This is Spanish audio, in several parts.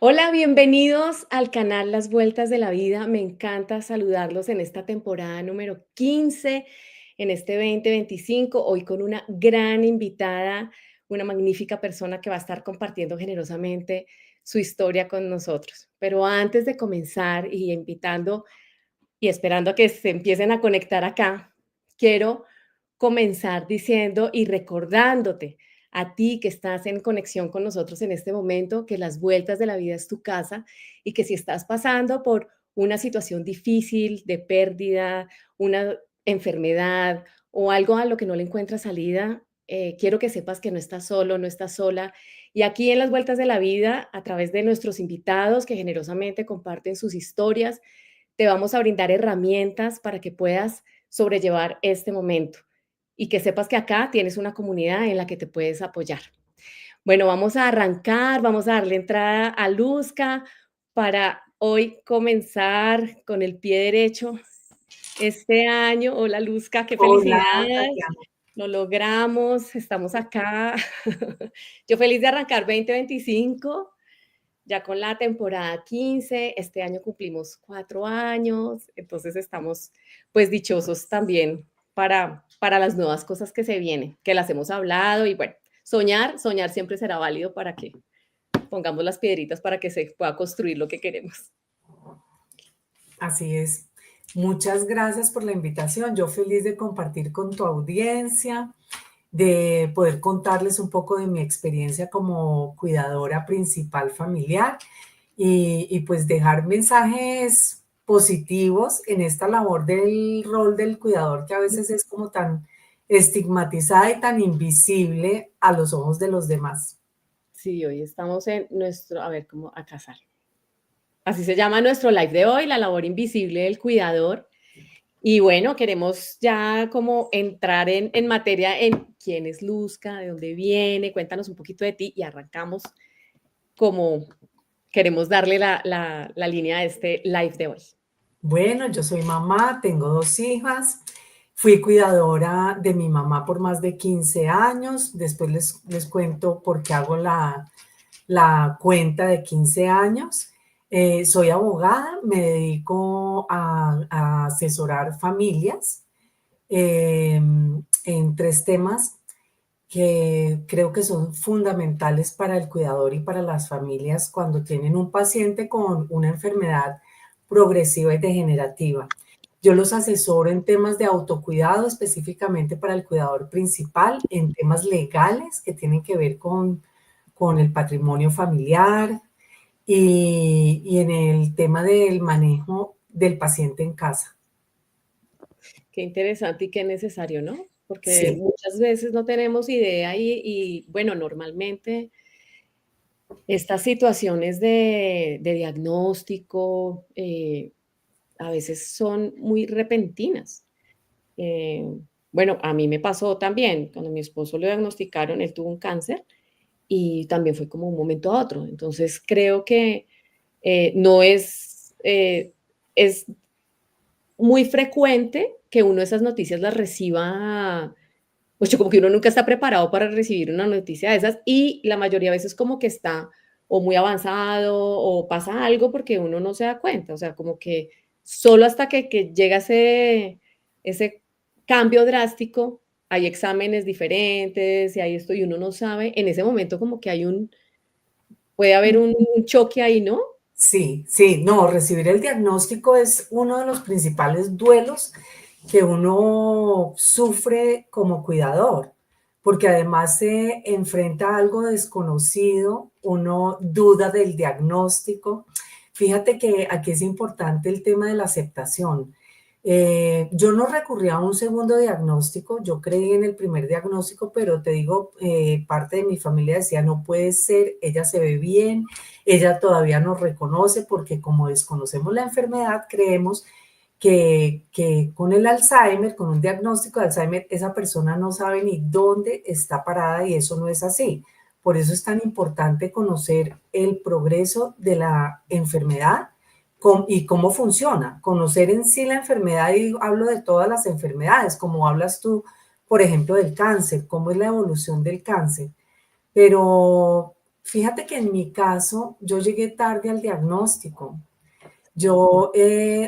Hola, bienvenidos al canal Las Vueltas de la Vida. Me encanta saludarlos en esta temporada número 15, en este 2025, hoy con una gran invitada, una magnífica persona que va a estar compartiendo generosamente su historia con nosotros. Pero antes de comenzar y invitando y esperando a que se empiecen a conectar acá, quiero comenzar diciendo y recordándote a ti que estás en conexión con nosotros en este momento, que las vueltas de la vida es tu casa y que si estás pasando por una situación difícil de pérdida, una enfermedad o algo a lo que no le encuentras salida, quiero que sepas que no estás solo, no estás sola. Y aquí en las vueltas de la vida, a través de nuestros invitados que generosamente comparten sus historias, te vamos a brindar herramientas para que puedas sobrellevar este momento y que sepas que acá tienes una comunidad en la que te puedes apoyar. Bueno, vamos a arrancar, vamos a darle entrada a Luzca para hoy comenzar con el pie derecho este año. Hola Luzca, qué Hola, felicidad. Tatiana. Lo logramos, estamos acá. Yo feliz de arrancar 2025 ya con la temporada 15, este año cumplimos 4 años, entonces estamos pues dichosos también para las nuevas cosas que se vienen, que las hemos hablado y bueno, soñar siempre será válido para que pongamos las piedritas para que se pueda construir lo que queremos. Así es. Muchas gracias por la invitación. Yo feliz de compartir con tu audiencia, de poder contarles un poco de mi experiencia como cuidadora principal familiar y pues dejar mensajes positivos en esta labor del rol del cuidador que a veces es como tan estigmatizada y tan invisible a los ojos de los demás. Sí, hoy estamos en nuestro, a ver, cómo a casar. Así se llama nuestro live de hoy, la labor invisible del cuidador. Y bueno, queremos ya como entrar en materia en quién es Luzca, de dónde viene, cuéntanos un poquito de ti y arrancamos como queremos darle la línea a este live de hoy. Bueno, yo soy mamá, tengo 2 hijas. Fui cuidadora de mi mamá por más de 15 años. Después les cuento por qué hago la cuenta de 15 años. Soy abogada, me dedico a asesorar familias en 3 temas que creo que son fundamentales para el cuidador y para las familias cuando tienen un paciente con una enfermedad progresiva y degenerativa. Yo los asesoro en temas de autocuidado, específicamente para el cuidador principal, en temas legales que tienen que ver con el patrimonio familiar y en el tema del manejo del paciente en casa. Qué interesante y qué necesario, ¿no? Porque Sí. muchas veces no tenemos idea y bueno, normalmente estas situaciones de diagnóstico a veces son muy repentinas. Eh, bueno, a mí me pasó también, cuando mi esposo le diagnosticaron, él tuvo un cáncer y también fue como un momento a otro. Entonces creo que no es, es muy frecuente que uno esas noticias las reciba, pues como que uno nunca está preparado para recibir una noticia de esas y la mayoría de veces como que está o muy avanzado o pasa algo porque uno no se da cuenta, o sea, como que solo hasta que llega ese cambio drástico, hay exámenes diferentes y hay esto y uno no sabe, en ese momento como que puede haber un choque ahí, ¿no? Sí, sí, no, recibir el diagnóstico es uno de los principales duelos que uno sufre como cuidador, porque además se enfrenta a algo desconocido, uno duda del diagnóstico. Fíjate que aquí es importante el tema de la aceptación. Yo no recurrí a un segundo diagnóstico, yo creí en el primer diagnóstico, pero te digo, parte de mi familia decía, no puede ser, ella se ve bien, ella todavía no reconoce porque como desconocemos la enfermedad, creemos que con el Alzheimer, con un diagnóstico de Alzheimer, esa persona no sabe ni dónde está parada y eso no es así. Por eso es tan importante conocer el progreso de la enfermedad y cómo funciona, conocer en sí la enfermedad, y hablo de todas las enfermedades, como hablas tú, por ejemplo, del cáncer, cómo es la evolución del cáncer. Pero fíjate que en mi caso yo llegué tarde al diagnóstico. Yo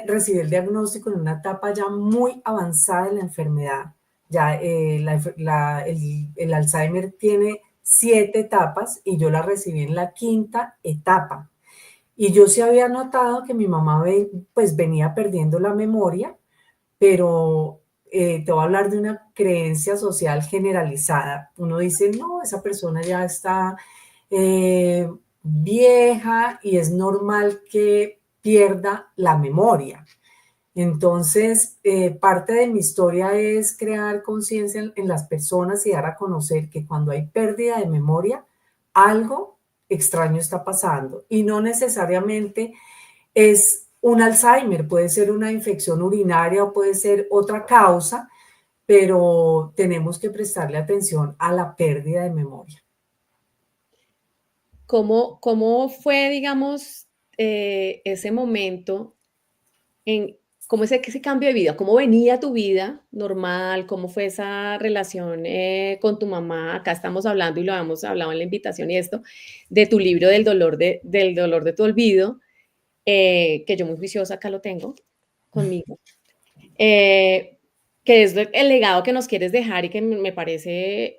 recibí el diagnóstico en una etapa ya muy avanzada de la enfermedad. Ya el Alzheimer tiene 7 etapas y yo la recibí en la quinta etapa. Y yo sí había notado que mi mamá pues venía perdiendo la memoria, pero te voy a hablar de una creencia social generalizada. Uno dice, no, esa persona ya está eh, vieja y es normal que pierda la memoria. Entonces, parte de mi historia es crear conciencia en las personas y dar a conocer que cuando hay pérdida de memoria, algo extraño está pasando y no necesariamente es un Alzheimer, puede ser una infección urinaria o puede ser otra causa, pero tenemos que prestarle atención a la pérdida de memoria. ¿Cómo fue, digamos, ese momento en cómo ese cambio de vida? ¿Cómo venía tu vida normal? ¿Cómo fue esa relación, con tu mamá? Acá estamos hablando, y lo habíamos hablado en la invitación y esto, de tu libro del dolor de tu olvido, que yo muy juiciosa acá lo tengo conmigo, eh, que es el legado que nos quieres dejar y que me parece,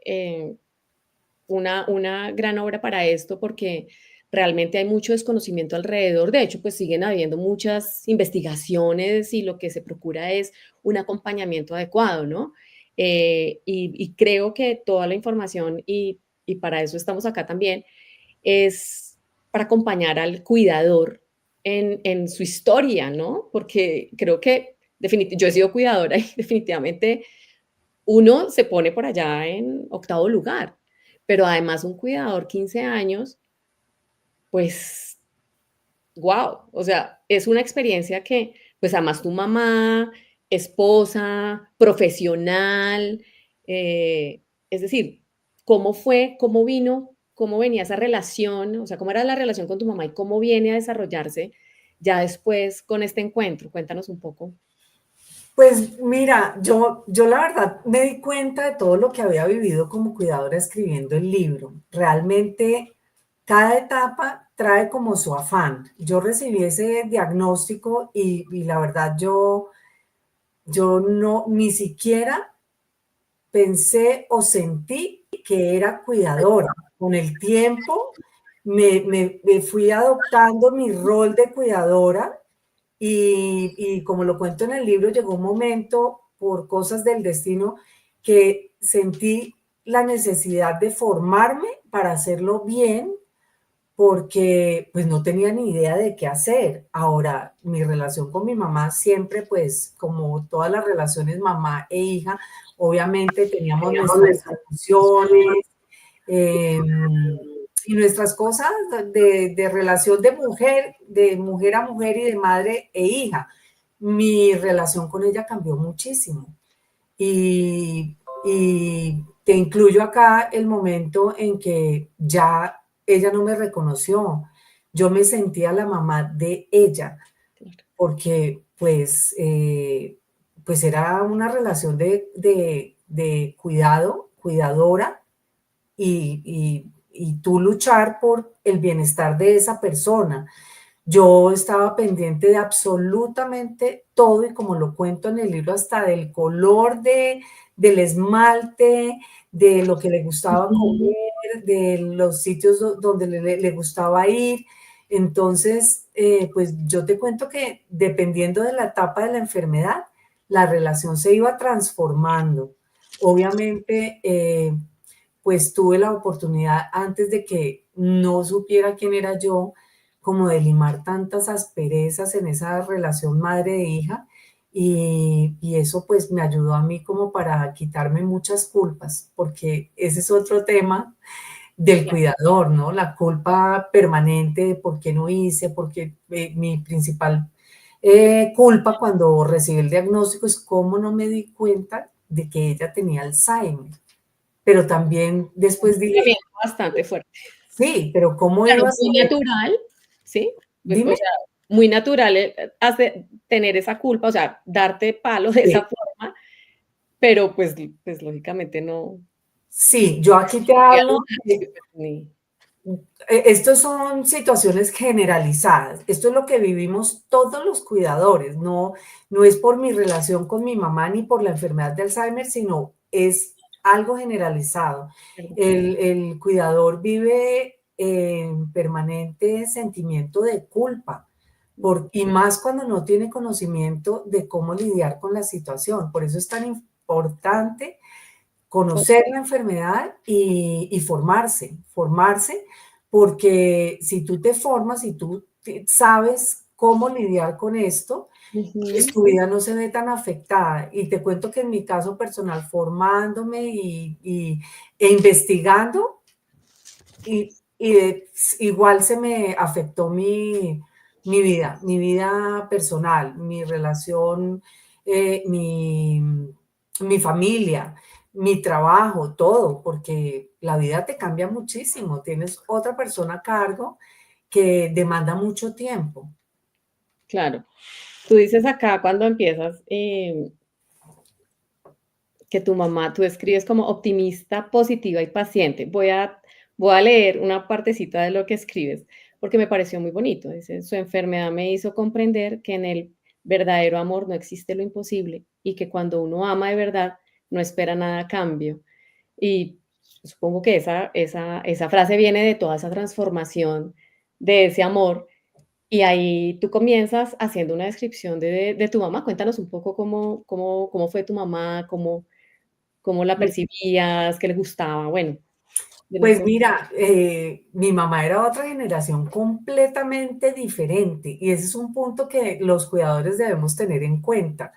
una gran obra para esto, porque realmente hay mucho desconocimiento alrededor. De hecho, pues siguen habiendo muchas investigaciones y lo que se procura es un acompañamiento adecuado, ¿no? Y creo que toda la información, y para eso estamos acá también, es para acompañar al cuidador en su historia, ¿no? Porque creo que yo he sido cuidadora y definitivamente uno se pone por allá en octavo lugar, pero además un cuidador 15 años, pues, wow, o sea, es una experiencia que, pues, además tu mamá, esposa, profesional, es decir, ¿cómo fue, cómo vino, cómo venía esa relación? O sea, ¿cómo era la relación con tu mamá y cómo viene a desarrollarse ya después con este encuentro? Cuéntanos un poco. Pues mira, yo la verdad me di cuenta de todo lo que había vivido como cuidadora escribiendo el libro. Realmente cada etapa trae como su afán. Yo recibí ese diagnóstico y la verdad yo no, ni siquiera pensé o sentí que era cuidadora. Con el tiempo me fui adoptando mi rol de cuidadora y como lo cuento en el libro, llegó un momento por cosas del destino que sentí la necesidad de formarme para hacerlo bien porque pues no tenía ni idea de qué hacer. Ahora, mi relación con mi mamá siempre, pues como todas las relaciones mamá e hija, obviamente teníamos nuestras discusiones eh, y nuestras cosas de relación de mujer a mujer y de madre e hija. Mi relación con ella cambió muchísimo. Y te incluyo acá el momento en que ya ella no me reconoció. Yo me sentía la mamá de ella, porque pues era una relación de cuidado, cuidadora, y tú luchar por el bienestar de esa persona. Yo estaba pendiente de absolutamente todo y como lo cuento en el libro, hasta del color del esmalte, de lo que le gustaba Ujú. comer, de los sitios donde le gustaba ir. Entonces, pues yo te cuento que dependiendo de la etapa de la enfermedad, la relación se iba transformando. Obviamente, pues tuve la oportunidad antes de que no supiera quién era yo, como de limar tantas asperezas en esa relación madre e hija y eso pues me ayudó a mí como para quitarme muchas culpas, porque ese es otro tema del Claro. cuidador, ¿no? La culpa permanente de por qué no hice, porque mi principal culpa cuando recibí el diagnóstico es cómo no me di cuenta de que ella tenía Alzheimer. Pero también Un después dije, sentimiento bastante fuerte. sí, pero ¿cómo Claro, iba a muy ser? natural, ¿sí? O Dime. sea, muy natural, tener esa culpa, o sea, darte palo de Sí, esa forma, pero pues lógicamente no sí, yo aquí te podía hablo dudar, porque, pues, ni. Estos son situaciones generalizadas. Esto es lo que vivimos todos los cuidadores. No, no es por mi relación con mi mamá ni por la enfermedad de Alzheimer, sino es algo generalizado. ¿Verdad? El cuidador vive en permanente sentimiento de culpa, y más cuando no tiene conocimiento de cómo lidiar con la situación. Por eso es tan importante conocer la enfermedad y formarse, formarse, porque si tú te formas y tú sabes cómo lidiar con esto, pues Ujú. tu vida no se ve tan afectada. Y te cuento que en mi caso personal, formándome e investigando, igual se me afectó mi vida personal, mi relación, mi familia, mi trabajo, todo, porque la vida te cambia muchísimo. Tienes otra persona a cargo que demanda mucho tiempo. Claro. Tú dices acá cuando empiezas, que tu mamá, tú escribes como optimista, positiva y paciente. Voy a leer una partecita de lo que escribes, porque me pareció muy bonito. Dice, su enfermedad me hizo comprender que en el verdadero amor no existe lo imposible y que cuando uno ama de verdad, no espera nada a cambio. Y supongo que esa frase viene de toda esa transformación de ese amor. Y ahí tú comienzas haciendo una descripción de tu mamá. Cuéntanos un poco cómo fue tu mamá, cómo la percibías, qué le gustaba. Bueno, Pues tienes mira, mi mamá era otra generación completamente diferente y ese es un punto que los cuidadores debemos tener en cuenta.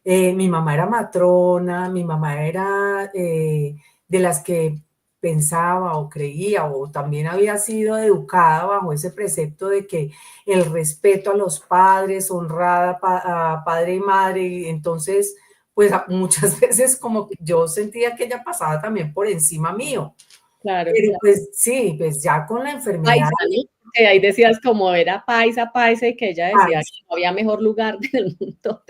Mi mamá era matrona, mi mamá era de las que pensaba o creía o también había sido educada bajo ese precepto de que el respeto a los padres, honrada a padre y madre, y entonces, pues muchas veces como que yo sentía que ella pasaba también por encima mío, claro, pero pues sí, pues ya con la enfermedad. paisa, ¿no? Porque ahí decías como era paisa, paisa, y que ella decía Ay, que no había mejor lugar del mundo.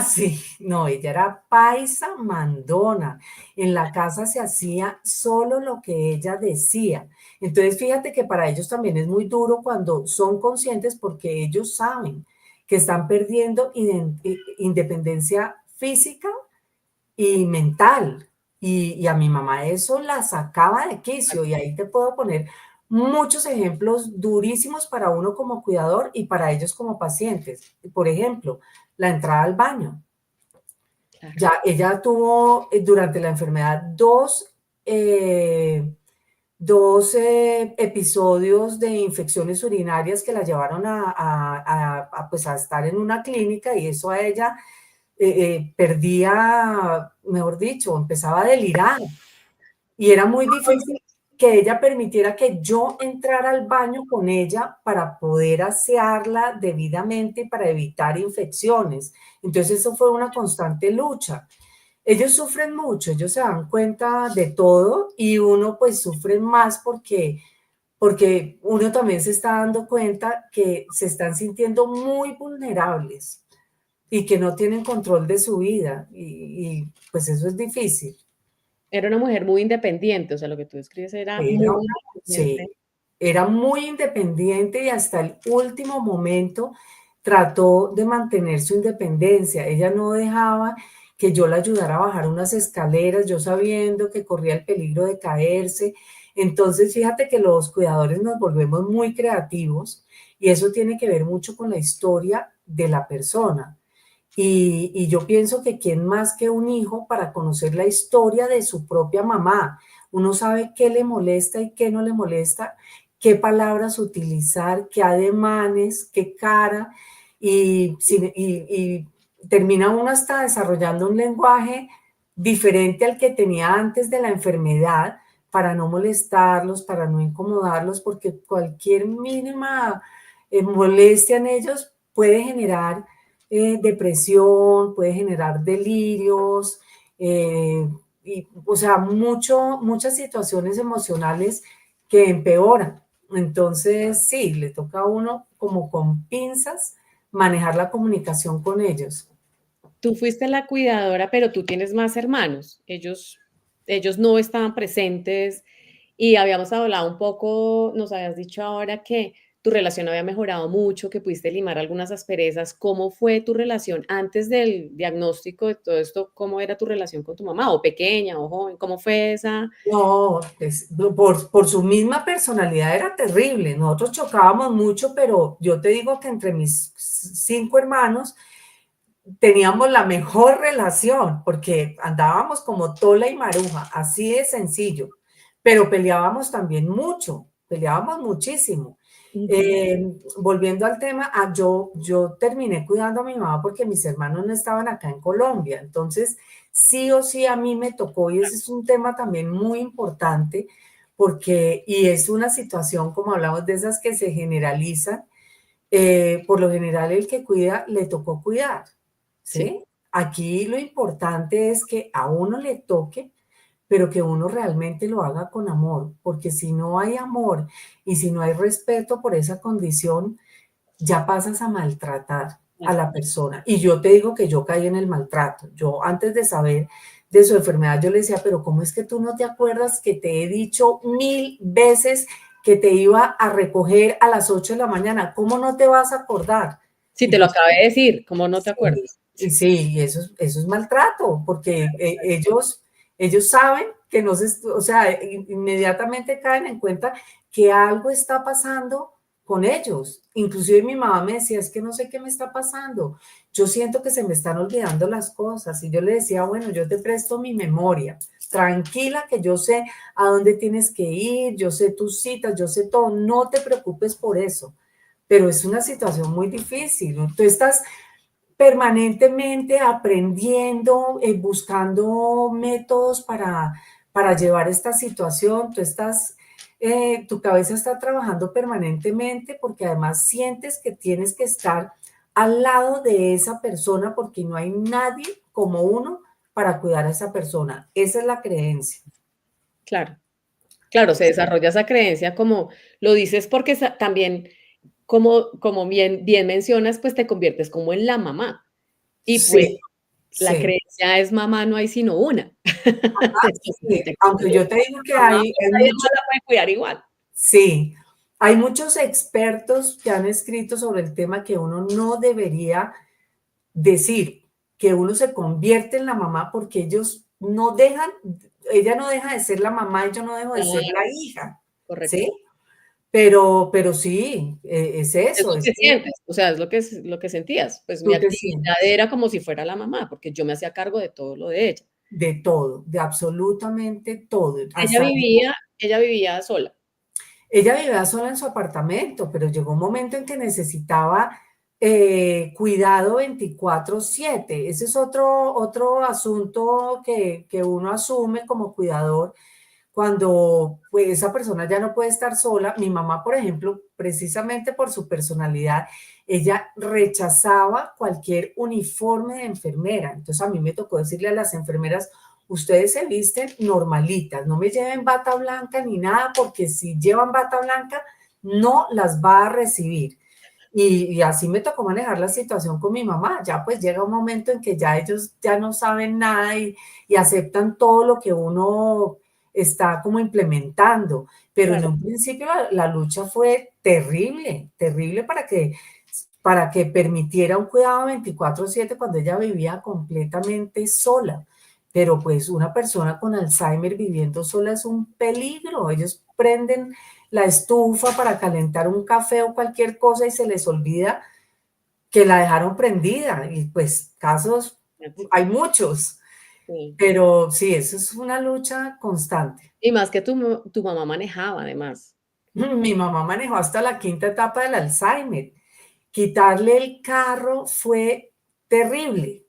sí, no, ella era paisa mandona. En la casa se hacía solo lo que ella decía. Entonces, fíjate que para ellos también es muy duro cuando son conscientes porque ellos saben que están perdiendo independencia física y mental. Y a mi mamá eso la sacaba de quicio y ahí te puedo poner muchos ejemplos durísimos para uno como cuidador y para ellos como pacientes. Por ejemplo, la entrada al baño. Claro. Ya ella tuvo durante la enfermedad eh, dos episodios de infecciones urinarias que la llevaron pues a estar en una clínica y eso a ella perdía, mejor dicho, empezaba a delirar. Y era muy difícil que ella permitiera que yo entrara al baño con ella para poder asearla debidamente y para evitar infecciones. Entonces eso fue una constante lucha. Ellos sufren mucho, ellos se dan cuenta de todo y uno pues sufre más porque uno también se está dando cuenta que se están sintiendo muy vulnerables y que no tienen control de su vida pues eso es difícil. Era una mujer muy independiente, o sea, lo que tú describes era Era muy una independiente. Sí, era muy independiente y hasta el último momento trató de mantener su independencia. Ella no dejaba que yo la ayudara a bajar unas escaleras, yo sabiendo que corría el peligro de caerse. Entonces, fíjate que los cuidadores nos volvemos muy creativos y eso tiene que ver mucho con la historia de la persona. Y yo pienso que quién más que un hijo para conocer la historia de su propia mamá. Uno sabe qué le molesta y qué no le molesta, qué palabras utilizar, qué ademanes, qué cara, y termina uno hasta desarrollando un lenguaje diferente al que tenía antes de la enfermedad para no molestarlos, para no incomodarlos, porque cualquier mínima molestia en ellos puede generar depresión, puede generar delirios, o sea, muchas situaciones emocionales que empeoran. Entonces, sí, le toca a uno como con pinzas manejar la comunicación con ellos. Tú fuiste la cuidadora, pero tú tienes más hermanos. Ellos no estaban presentes Y habíamos hablado un poco, nos habías dicho ahora que tu relación había mejorado mucho, que pudiste limar algunas asperezas. ¿Cómo fue tu relación antes del diagnóstico de todo esto? ¿Cómo era tu relación con tu mamá? ¿O pequeña o joven? ¿Cómo fue esa? No, por su misma personalidad era terrible. Nosotros chocábamos mucho, pero yo te digo que entre mis 5 hermanos teníamos la mejor relación, porque andábamos como tola y maruja, así de sencillo, pero peleábamos también mucho, peleábamos muchísimo. Ujú. Volviendo al tema, yo terminé cuidando a mi mamá porque mis hermanos no estaban acá en Colombia, entonces sí o sí a mí me tocó, y ese es un tema también muy importante, porque, y es una situación, como hablamos de esas que se generalizan, por lo general el que cuida le tocó cuidar, Sí, ¿sí? Aquí lo importante es que a uno le toque, pero que uno realmente lo haga con amor, porque si no hay amor y si no hay respeto por esa condición, ya pasas a maltratar a la persona. Y yo te digo que yo caí en el maltrato. Yo antes de saber de su enfermedad, yo le decía, pero ¿cómo es que tú no te acuerdas que te he dicho 1000 veces que te iba a recoger a las 8 de la mañana? ¿Cómo no te vas a acordar? sí, Y te lo pues acabé de decir, ¿cómo no te sí, acuerdas? y sí, y eso es maltrato, porque ellos saben que no se, o sea, inmediatamente caen en cuenta que algo está pasando con ellos. Inclusive mi mamá me decía, es que no sé qué me está pasando. Yo siento que se me están olvidando las cosas. Y yo le decía, bueno, yo te presto mi memoria. Tranquila, que yo sé a dónde tienes que ir, yo sé tus citas, yo sé todo. No te preocupes por eso. Pero es una situación muy difícil, ¿no? Tú estás permanentemente aprendiendo, buscando métodos para llevar esta situación. Tú estás, tu cabeza está trabajando permanentemente porque además sientes que tienes que estar al lado de esa persona porque no hay nadie como uno para cuidar a esa persona. Esa es la creencia. Claro, claro, se desarrolla esa creencia como lo dices porque también, como bien mencionas, pues te conviertes como en la mamá. Y pues Sí, la sí. creencia es mamá no hay sino una. Entonces, si Sí, te aunque conviertes yo te digo que en mamá, hay pues alguien mucho. más la puede cuidar igual. Sí, hay muchos expertos que han escrito sobre el tema que uno no debería decir que uno se convierte en la mamá porque ellos no dejan, ella no deja de ser la mamá y yo no dejo de ser Claro, la hija, correcto. ¿sí? Pero sí, es Es eso, lo es que que sientes, o sea, es lo que sentías. Pues mi tú te actividad sientes era como si fuera la mamá, porque yo me hacía cargo de todo lo de ella. de todo, de absolutamente todo, Ella hasta vivía ella vivía sola. ella vivía sola en su apartamento, pero llegó un momento en que necesitaba cuidado 24/7. Ese es otro asunto que uno asume como cuidador cuando pues, esa persona ya no puede estar sola. Mi mamá, por ejemplo, precisamente por su personalidad, ella rechazaba cualquier uniforme de enfermera. Entonces a mí me tocó decirle a las enfermeras, ustedes se visten normalitas, no me lleven bata blanca ni nada, porque si llevan bata blanca, no las va a recibir. Y así me tocó manejar la situación con mi mamá. Ya pues llega un momento en que ya ellos ya no saben nada y aceptan todo lo que uno está como implementando. Pero en Claro. un principio la lucha fue terrible, terrible para que permitiera un cuidado 24/7 cuando ella vivía completamente sola. Pero pues una persona con Alzheimer viviendo sola es un peligro. Ellos prenden la estufa para calentar un café o cualquier cosa y se les olvida que la dejaron prendida. Y pues casos hay muchos, Sí. pero sí, eso es una lucha constante. Y más que tu mamá manejaba, además. Mi mamá manejó hasta la quinta etapa del Alzheimer. Quitarle el carro fue terrible,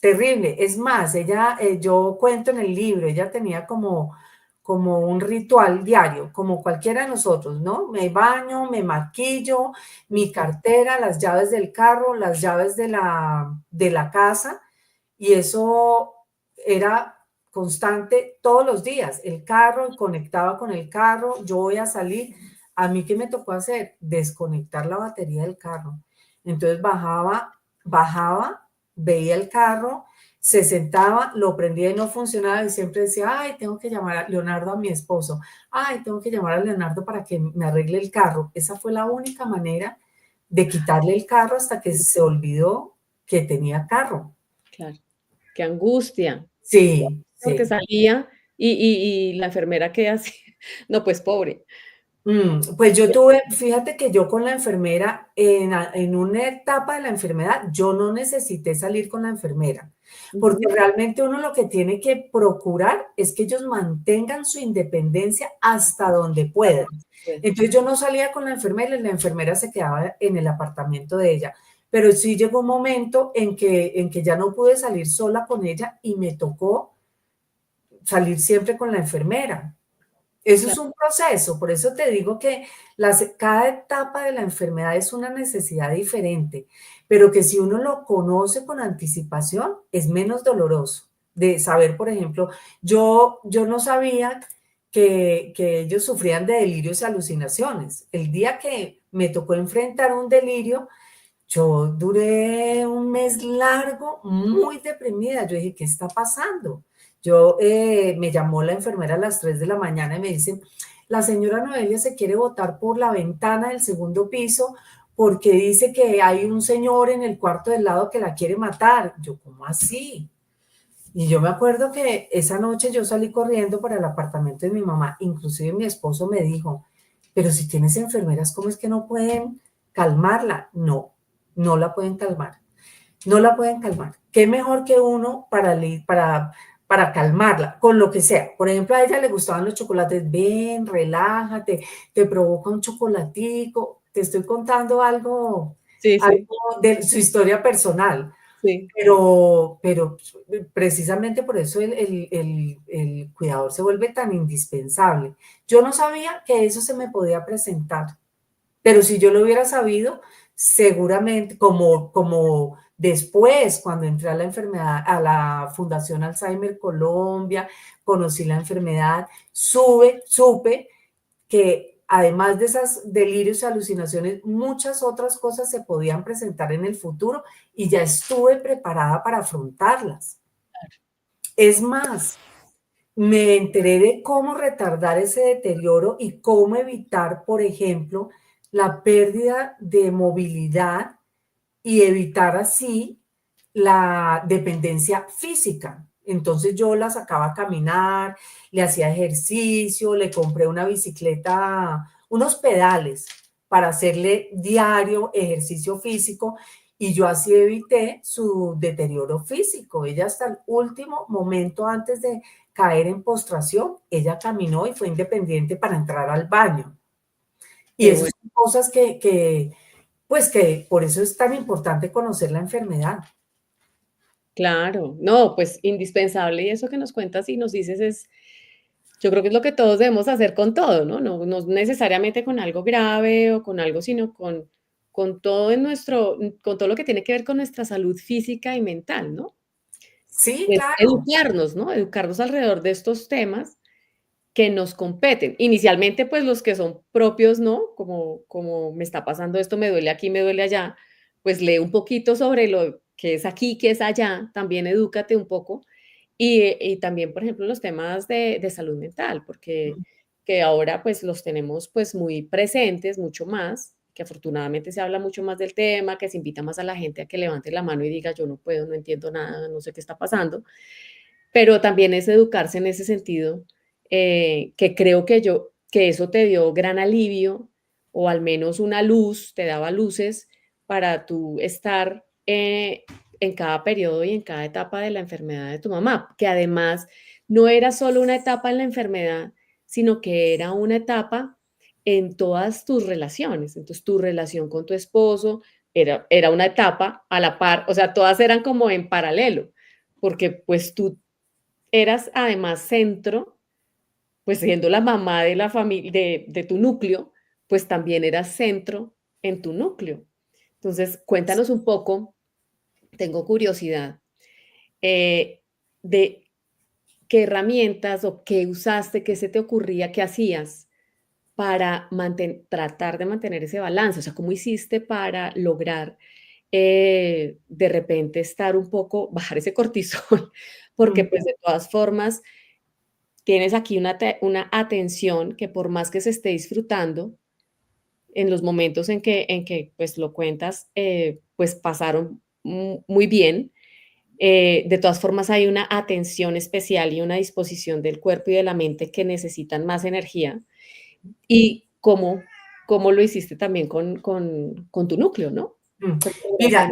terrible. Es más, ella, yo cuento en el libro, ella tenía como un ritual diario, como cualquiera de nosotros, ¿no? Me baño, me maquillo, mi Ujú. cartera, las llaves del carro, las llaves de la casa, y eso era constante todos los días. El carro, conectaba con el carro, yo voy a salir. ¿A mí qué me tocó hacer? Desconectar la batería del carro. Entonces bajaba, veía el carro, se sentaba, lo prendía y no funcionaba y siempre decía, ay, tengo que llamar a Leonardo, a mi esposo, ay, tengo que llamar a Leonardo para que me arregle el carro. Esa fue la única manera de quitarle el carro hasta que se olvidó que tenía carro. Claro, qué angustia, Sí, porque sí. salía y la enfermera queda así, no, pues pobre. Pues yo tuve, fíjate que yo con la enfermera, en una etapa de la enfermedad, yo no necesité salir con la enfermera, porque Ujú, realmente uno lo que tiene que procurar es que ellos mantengan su independencia hasta donde puedan. pues, Entonces yo no salía con la enfermera y la enfermera se quedaba en el apartamento de ella, pero sí llegó un momento en que ya no pude salir sola con ella y me tocó salir siempre con la enfermera. Eso es claro, un proceso, por eso te digo que cada etapa de la enfermedad es una necesidad diferente, pero que si uno lo conoce con anticipación, es menos doloroso. De saber, por ejemplo, yo no sabía que ellos sufrían de delirios y alucinaciones. El día que me tocó enfrentar un delirio, yo duré un mes largo, muy deprimida. Yo dije, ¿qué está pasando? Me llamó la enfermera a las 3 de la mañana y me dice, la señora Noelia se quiere botar por la ventana del segundo piso porque dice que hay un señor en el cuarto del lado que la quiere matar. Yo, ¿cómo así? Y yo me acuerdo que esa noche yo salí corriendo para el apartamento de mi mamá. Inclusive mi esposo me dijo, pero si tienes enfermeras, ¿cómo es que no pueden calmarla? No, no la pueden calmar. No la pueden calmar. ¿Qué mejor que uno para calmarla? Con lo que sea. Por ejemplo, a ella le gustaban los chocolates. Ven, relájate, te provoca un chocolatico. Te estoy contando sí, sí, algo de su historia personal. sí, Pero precisamente por eso el cuidador se vuelve tan indispensable. Yo no sabía que eso se me podía presentar, pero si yo lo hubiera sabido, seguramente, como después, cuando entré a la enfermedad, a la Fundación Alzheimer Colombia, conocí la enfermedad, supe que además de esas delirios y alucinaciones, muchas otras cosas se podían presentar en el futuro y ya estuve preparada para afrontarlas. Es más, me enteré de cómo retardar ese deterioro y cómo evitar, por ejemplo, la pérdida de movilidad y evitar así la dependencia física. Entonces yo la sacaba a caminar, le hacía ejercicio, le compré una bicicleta, unos pedales para hacerle diario ejercicio físico y yo así evité su deterioro físico. Ella hasta el último momento antes de caer en postración, ella caminó y fue independiente para entrar al baño. Y qué esas bueno. son cosas pues que por eso es tan importante conocer la enfermedad. Claro, no, pues indispensable y eso que nos cuentas y nos dices es, yo creo que es lo que todos debemos hacer con todo, ¿no? No, no necesariamente con algo grave o con algo, sino con todo en nuestro, con todo lo que tiene que ver con nuestra salud física y mental, ¿no? Sí, Pues claro. educarnos, ¿no? Educarnos alrededor de estos temas que nos competen. Inicialmente, pues los que son propios, ¿no? Como me está pasando esto, me duele aquí, me duele allá, pues lee un poquito sobre lo que es aquí, que es allá, también edúcate un poco. Y también, por ejemplo, los temas de salud mental, porque que ahora pues los tenemos pues muy presentes, mucho más, que afortunadamente se habla mucho más del tema, que se invita más a la gente a que levante la mano y diga, yo no puedo, no entiendo nada, no sé qué está pasando, pero también es educarse en ese sentido, que creo que eso te dio gran alivio, o al menos una luz, te daba luces para tú estar, en cada periodo y en cada etapa de la enfermedad de tu mamá, que además no era solo una etapa en la enfermedad, sino que era una etapa en todas tus relaciones. Entonces, tu relación con tu esposo era una etapa a la par, o sea, todas eran como en paralelo, porque pues tú eras además centro, pues siendo la mamá de la familia, de tu núcleo, pues también eras centro en tu núcleo. Entonces, cuéntanos un poco, tengo curiosidad, eh, de qué herramientas o qué usaste, qué se te ocurría, qué hacías para tratar de mantener ese balance, o sea, cómo hiciste para lograr de repente estar un poco, bajar ese cortisol, porque Mm, pues de todas formas tienes aquí una atención que por más que se esté disfrutando, en los momentos en que pues lo cuentas, pues pasaron muy bien. De todas formas, hay una atención especial y una disposición del cuerpo y de la mente que necesitan más energía. Y cómo lo hiciste también con tu núcleo, ¿no? mm. ¿Cómo lograste? Mira,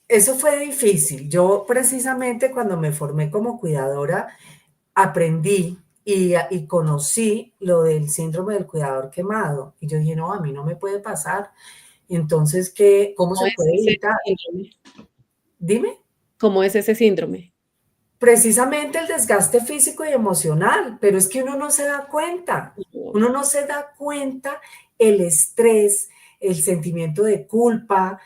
eso fue difícil. Yo precisamente cuando me formé como cuidadora, aprendí y conocí lo del síndrome del cuidador quemado. Y yo dije, no, a mí no me puede pasar. Entonces, ¿cómo ¿Cómo se es puede ese evitar? síndrome? Dime. ¿Cómo es ese síndrome? Precisamente el desgaste físico y emocional, pero es que uno no se da cuenta, No, uno no se da cuenta el estrés, el sentimiento de culpa,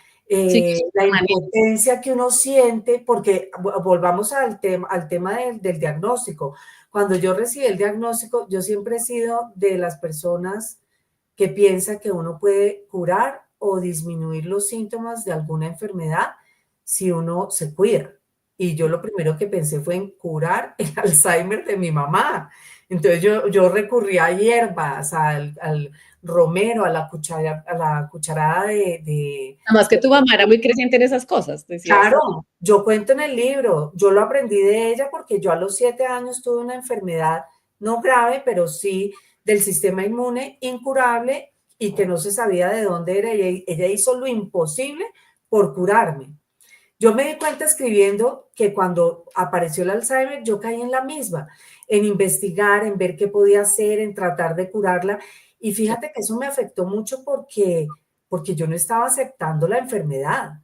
sí, que es la permanente. impotencia que uno siente, porque volvamos al tema del diagnóstico. Cuando yo recibí el diagnóstico, yo siempre he sido de las personas que piensa que uno puede curar o disminuir los síntomas de alguna enfermedad si uno se cuida. Y yo lo primero que pensé fue en curar el Alzheimer de mi mamá. Entonces yo recurrí a hierbas, al romero, a la cucharada Además que tu mamá era muy creciente en esas cosas, decías. Claro, yo cuento en el libro, yo lo aprendí de ella porque yo a los 7 años tuve una enfermedad no grave, pero sí del sistema inmune incurable y que no se sabía de dónde era. Ella hizo lo imposible por curarme. Yo me di cuenta escribiendo que cuando apareció el Alzheimer, yo caí en la misma, en investigar, en ver qué podía hacer, en tratar de curarla. Y fíjate que eso me afectó mucho porque yo no estaba aceptando la enfermedad.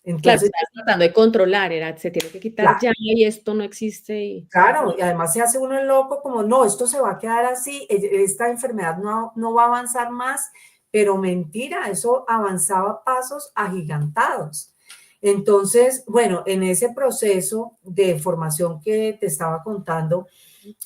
Claro, Entonces, estabas tratando de controlar, era, se tiene que quitar claro, ya y esto no existe y claro, y además se hace uno el loco como, no, esto se va a quedar así, esta enfermedad no va a avanzar más, pero mentira, eso avanzaba a pasos agigantados. Entonces, bueno, en ese proceso de formación que te estaba contando,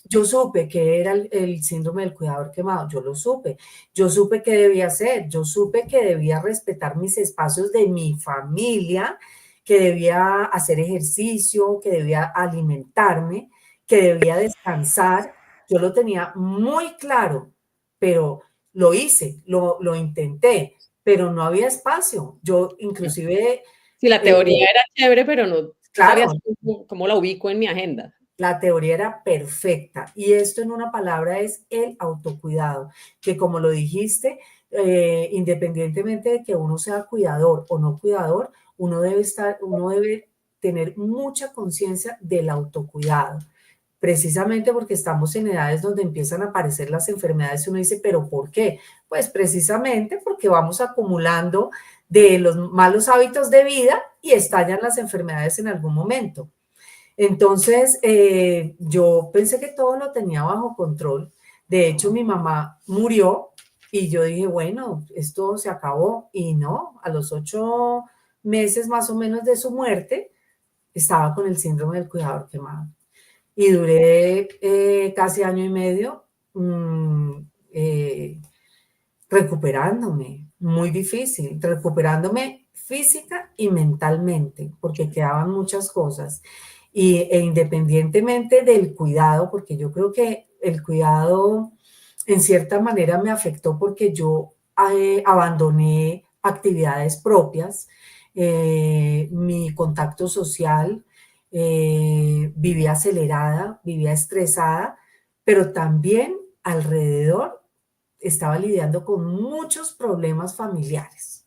yo supe que era el síndrome del cuidador quemado, yo lo supe, yo supe qué debía hacer, yo supe que debía respetar mis espacios de mi familia, que debía hacer ejercicio, que debía alimentarme, que debía descansar. Yo lo tenía muy claro, pero lo hice, lo intenté, pero no había espacio. Yo inclusive, sí, la eh, teoría era chévere, pero no sabías claro, cómo la ubico en mi agenda. la teoría era perfecta y esto en una palabra es el autocuidado, que como lo dijiste, independientemente de que uno sea cuidador o no cuidador, uno debe tener mucha conciencia del autocuidado, precisamente porque estamos en edades donde empiezan a aparecer las enfermedades y uno dice, pero ¿por qué? Pues precisamente porque vamos acumulando de los malos hábitos de vida y estallan las enfermedades en algún momento. Entonces, yo pensé que todo lo tenía bajo control. De hecho, mi mamá murió y yo dije, bueno, esto se acabó. Y no, a los 8 meses más o menos de su muerte, estaba con el síndrome del cuidador quemado. Y duré casi año y medio mm, eh, recuperándome, muy difícil, recuperándome física y mentalmente, porque quedaban muchas cosas. Independientemente del cuidado, porque yo creo que el cuidado en cierta manera me afectó porque yo abandoné actividades propias, mi contacto social, vivía acelerada, vivía estresada, pero también alrededor estaba lidiando con muchos problemas familiares,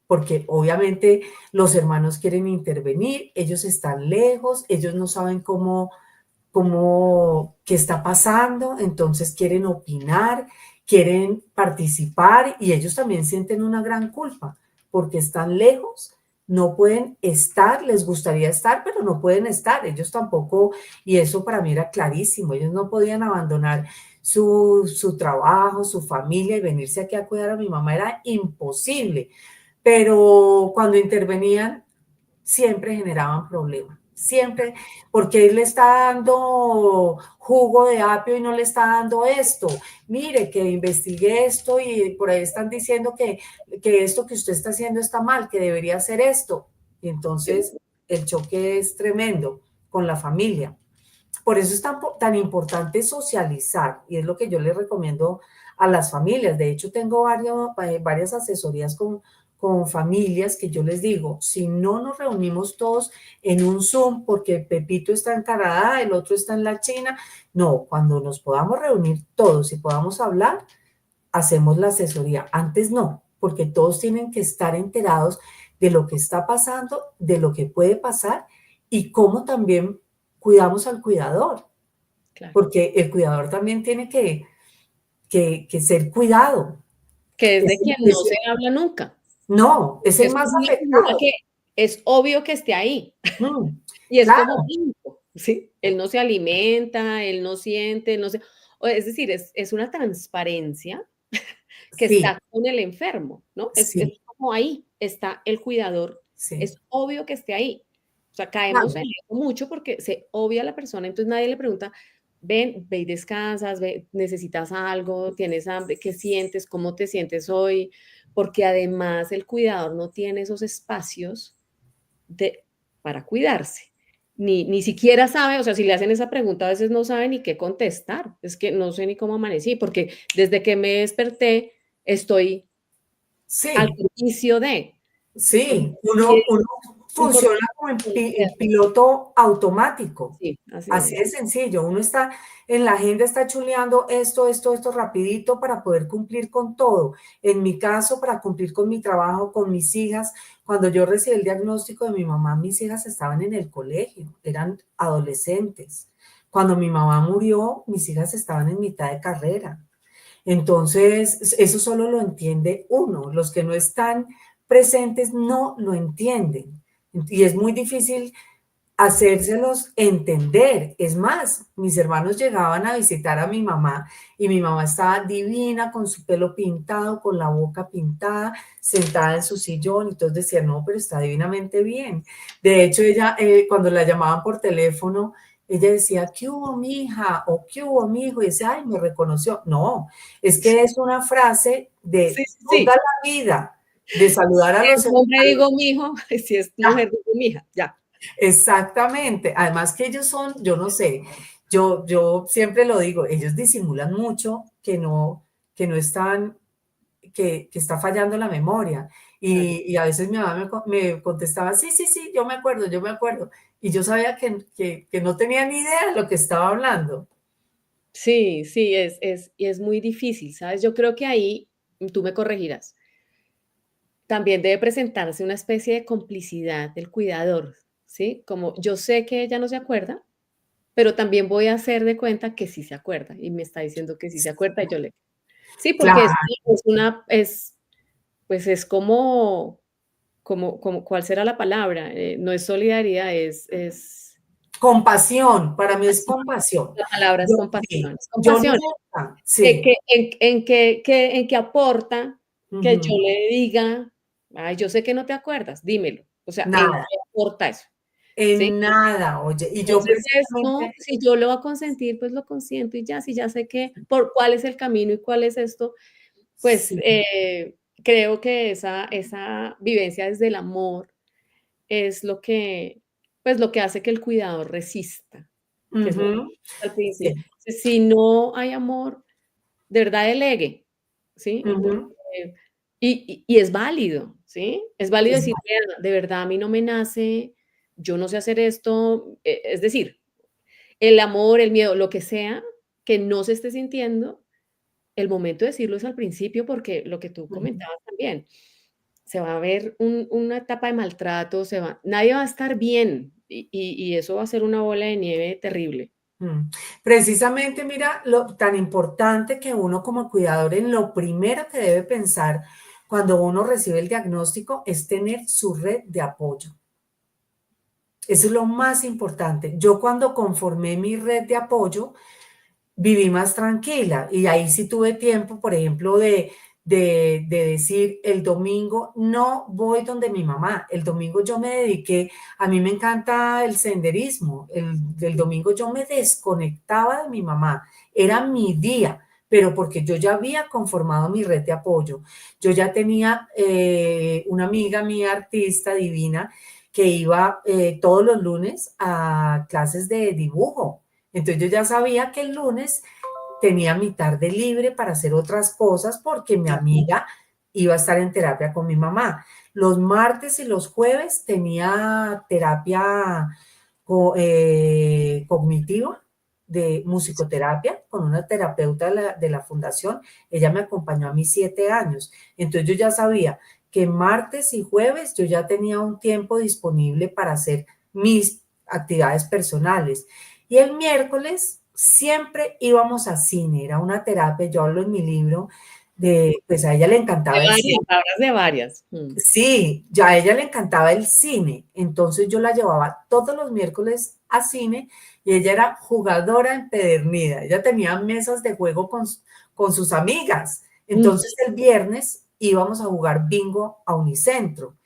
porque obviamente los hermanos quieren intervenir, ellos están lejos, ellos no saben qué está pasando, entonces quieren opinar, quieren participar y ellos también sienten una gran culpa porque están lejos, no pueden estar, les gustaría estar, pero no pueden estar, ellos tampoco, y eso para mí era clarísimo, ellos no podían abandonar su trabajo, su familia y venirse aquí a cuidar a mi mamá, era imposible, pero cuando intervenían siempre generaban problemas. siempre, porque él le está dando jugo de apio y no le está dando esto. Mire, que investigué esto y por ahí están diciendo que esto que usted está haciendo está mal, que debería hacer esto. Y Sí, entonces el choque es tremendo con la familia. Por eso es tan importante socializar y es lo que yo les recomiendo a las familias. De hecho, tengo varias asesorías con familias que yo les digo, si no nos reunimos todos en un Zoom porque Pepito está en Canadá, el otro está en la China, no, cuando nos podamos reunir todos y podamos hablar, hacemos la asesoría. Antes no, porque todos tienen que estar enterados de lo que está pasando, de lo que puede pasar y cómo también cuidamos al cuidador, claro. porque el cuidador también tiene que ser cuidado. Que es Es, de quien no es- se habla nunca. no, es Que el es más como una figura afectado. que es obvio que esté ahí. Mm, Y es como claro, blanco, ¿sí? Él no se alimenta, él no siente, él no se es decir, es una transparencia que sí, está con el enfermo, ¿no? Es sí, como ahí está el cuidador, sí, es obvio que esté ahí. O sea, caemos claro, en eso mucho porque se obvia a la persona, entonces nadie le pregunta, ven, ve y descansas, ve, necesitas algo, tienes hambre, ¿qué sientes? ¿Cómo te sientes hoy? Porque además el cuidador no tiene esos espacios de, para cuidarse. Ni siquiera sabe, o sea, si le hacen esa pregunta, a veces no sabe ni qué contestar. Es que no sé ni cómo amanecí, porque desde que me desperté estoy al sí. servicio de. Entonces, Sí, sí es uno funciona importante como conocer. en piloto automático. Sí, así Así es. de sencillo. Uno está en la agenda, está chuleando esto rapidito para poder cumplir con todo. En mi caso, para cumplir con mi trabajo, con mis hijas. Cuando yo recibí el diagnóstico de mi mamá, mis hijas estaban en el colegio, eran adolescentes. Cuando mi mamá murió, mis hijas estaban en mitad de carrera. Entonces, eso solo lo entiende uno. Los que no están presentes no lo entienden. Y es muy difícil hacérselos entender. Es más, mis hermanos llegaban a visitar a mi mamá y mi mamá estaba divina, con su pelo pintado, con la boca pintada, sentada en su sillón, y todos decían, no, pero está divinamente bien. De hecho, ella, cuando la llamaban por teléfono, ella decía, ¿qué hubo, mija? O ¿qué hubo, mijo? Y decía, ay, me reconoció. No, es que es una frase Sí, de sí, toda sí. la vida, de saludar a Si los es hombre, hermanos. digo mi hijo, si es mujer, digo mi hija, ya. Exactamente. Además que ellos son, yo no sé, yo siempre lo digo, ellos disimulan mucho que no están, que está fallando la memoria. Claro. Y a veces mi mamá me contestaba, sí, sí, sí, yo me acuerdo, yo me acuerdo. Y yo sabía que no tenía ni idea de lo que estaba hablando. Sí, sí, y es muy difícil, ¿sabes? Yo creo que ahí, tú me corregirás, también debe presentarse una especie de complicidad del cuidador, ¿sí? Como yo sé que ella no se acuerda, pero también voy a hacer de cuenta que sí se acuerda y me está diciendo que sí se acuerda y yo le sí, porque Claro, es una pues es como ¿cuál será la palabra? No es solidaridad, es compasión, para mí es compasión. compasión. La palabra Yo, sí, es yo compasión. nunca, sí, En qué aporta que yo ujú, le diga: "Ay, yo sé que no te acuerdas, dímelo". O sea, ¿en nada, qué aporta eso? ¿Sí? en nada, oye, y yo Entonces, esto, precisamente, si yo lo voy a consentir, pues lo consiento y ya, si ya sé que por cuál es el camino y cuál es esto, pues, sí. creo que esa vivencia desde el amor es lo que, pues, lo que hace que el cuidador resista, que es lo que Ujú, al principio. sí, Si no hay amor, de verdad delegue, ¿sí? ujú, Y es válido, ¿sí? Es válido es decir: "Vea, de verdad a mí no me nace, yo no sé hacer esto", es decir, el amor, el miedo, lo que sea que no se esté sintiendo, el momento de decirlo es al principio, porque lo que tú ujú, comentabas también, se va a ver una etapa de maltrato, nadie va a estar bien, y eso va a ser una bola de nieve terrible. Precisamente, mira, lo tan importante que uno como cuidador en lo primero que debe pensar cuando uno recibe el diagnóstico es tener su red de apoyo. Eso es lo más importante. Yo cuando conformé mi red de apoyo, viví más tranquila y ahí sí tuve tiempo, por ejemplo, de decir, el domingo no voy donde mi mamá, el domingo yo me dediqué, a mí me encanta el senderismo, el domingo yo me desconectaba de mi mamá, era mi día, pero porque yo ya había conformado mi red de apoyo, yo ya tenía una amiga mía, artista divina, que iba todos los lunes a clases de dibujo, entonces yo ya sabía que el lunes tenía mi tarde libre para hacer otras cosas porque mi amiga iba a estar en terapia con mi mamá. Los martes y los jueves tenía terapia cognitiva de musicoterapia con una terapeuta de la fundación. Ella me acompañó a mis 7 años. Entonces yo ya sabía que martes y jueves yo ya tenía un tiempo disponible para hacer mis actividades personales. Y el miércoles siempre íbamos a cine, era una terapia, yo hablo en mi libro, pues a ella le De encantaba el varias, cine. hablas de varias. Sí, ya a ella le encantaba el cine, entonces yo la llevaba todos los miércoles a cine y ella era jugadora empedernida, ella tenía mesas de juego con sus amigas, Mm, entonces el viernes íbamos a jugar bingo a Unicentro.